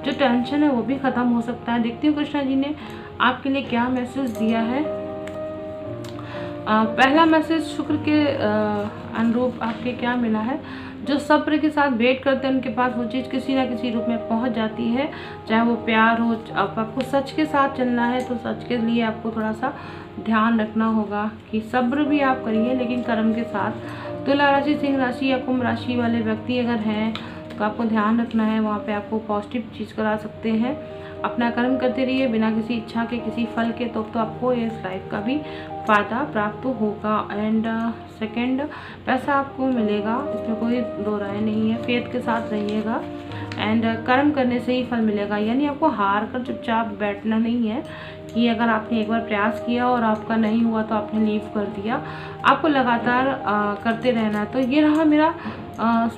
S1: जो टेंशन है वो भी ख़त्म हो सकता है। देखती हूँ कृष्णा जी ने आपके लिए क्या मैसेज दिया है। पहला मैसेज शुक्र के अनुरूप आपके क्या मिला है। जो सब्र के साथ वेट करते हैं उनके पास वो चीज़ किसी ना किसी रूप में पहुंच जाती है, चाहे वो प्यार हो। अब आपको सच के साथ चलना है तो सच के लिए आपको थोड़ा सा ध्यान रखना होगा कि सब्र भी आप करिए लेकिन कर्म के साथ। तुला राशि, सिंह राशि या कुंभ राशि वाले व्यक्ति अगर हैं तो आपको ध्यान रखना है, वहाँ पे आपको पॉजिटिव चीज़ करा सकते हैं। अपना कर्म करते रहिए बिना किसी इच्छा के, किसी फल के, तो आपको इस लाइफ का भी फ़ायदा प्राप्त होगा। एंड सेकंड, पैसा आपको मिलेगा, इसमें कोई दो राय नहीं है। फेथ के साथ रहिएगा एंड कर्म करने से ही फल मिलेगा। यानी आपको हार कर चुपचाप बैठना नहीं है कि अगर आपने एक बार प्रयास किया और आपका नहीं हुआ तो आपने लीव कर दिया। आपको लगातार करते रहना है। तो ये रहा मेरा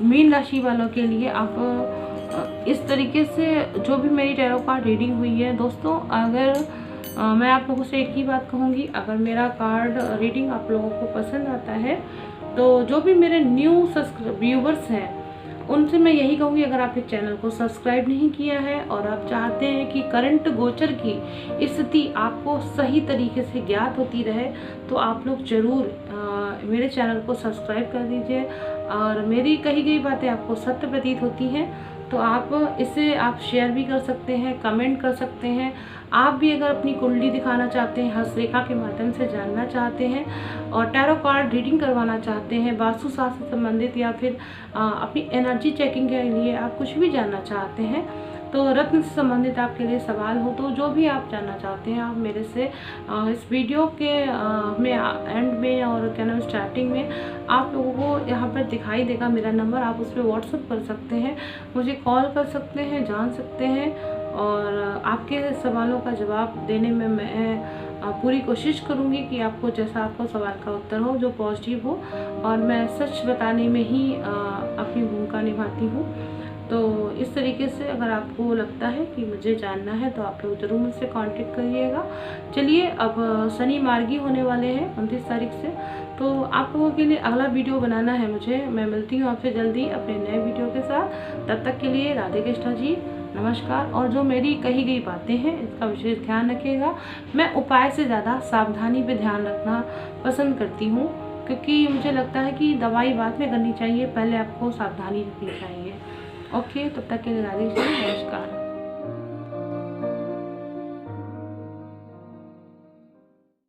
S1: मीन राशि वालों के लिए। आप इस तरीके से जो भी मेरी टैरो कार्ड रीडिंग हुई है दोस्तों, अगर मैं आप लोगों से एक ही बात कहूँगी, अगर मेरा कार्ड रीडिंग आप लोगों को पसंद आता है तो जो भी मेरे न्यू व्यूवर्स हैं उनसे मैं यही कहूँगी, अगर आप इस चैनल को सब्सक्राइब नहीं किया है और आप चाहते हैं कि करंट गोचर की स्थिति आपको सही तरीके से ज्ञात होती रहे तो आप लोग ज़रूर मेरे चैनल को सब्सक्राइब कर दीजिए। और मेरी कही गई बातें आपको सत्य प्रतीत होती हैं तो आप इसे आप शेयर भी कर सकते हैं, कमेंट कर सकते हैं। आप भी अगर अपनी कुंडली दिखाना चाहते हैं, हस्तरेखा के माध्यम से जानना चाहते हैं और टैरो कार्ड रीडिंग करवाना चाहते हैं, वास्तुशास्त्र से संबंधित या फिर अपनी एनर्जी चेकिंग के लिए आप कुछ भी जानना चाहते हैं, तो रत्न से संबंधित आपके लिए सवाल हो तो जो भी आप जानना चाहते हैं आप मेरे से इस वीडियो के में एंड में और क्या नाम स्टार्टिंग में आप लोगों को यहाँ पर दिखाई देगा मेरा नंबर, आप उस पर व्हाट्सअप कर सकते हैं, मुझे कॉल कर सकते हैं, जान सकते हैं। और आपके सवालों का जवाब देने में मैं पूरी कोशिश करूँगी कि आपको जैसा आपको सवाल का उत्तर हो जो पॉजिटिव हो, और मैं सच बताने में ही अपनी भूमिका निभाती हूँ। तो इस तरीके से अगर आपको लगता है कि मुझे जानना है तो आप लोग ज़रूर मुझसे कांटेक्ट करिएगा। चलिए, अब शनि मार्गी होने वाले हैं 29 तारीख से, तो आप लोगों के लिए अगला वीडियो बनाना है मुझे। मैं मिलती हूँ आपसे जल्दी अपने नए वीडियो के साथ। तब तक के लिए राधे कृष्णा जी, नमस्कार। और जो मेरी कही गई बातें हैं इसका विशेष ध्यान रखिएगा। मैं उपाय से ज़्यादा सावधानी पे ध्यान रखना पसंद करती हूँ, क्योंकि मुझे लगता है कि दवाई बाद में करनी चाहिए, पहले आपको सावधानी रखनी चाहिए। ओके, तब तक के लिए राधे कृष्णा, नमस्कार।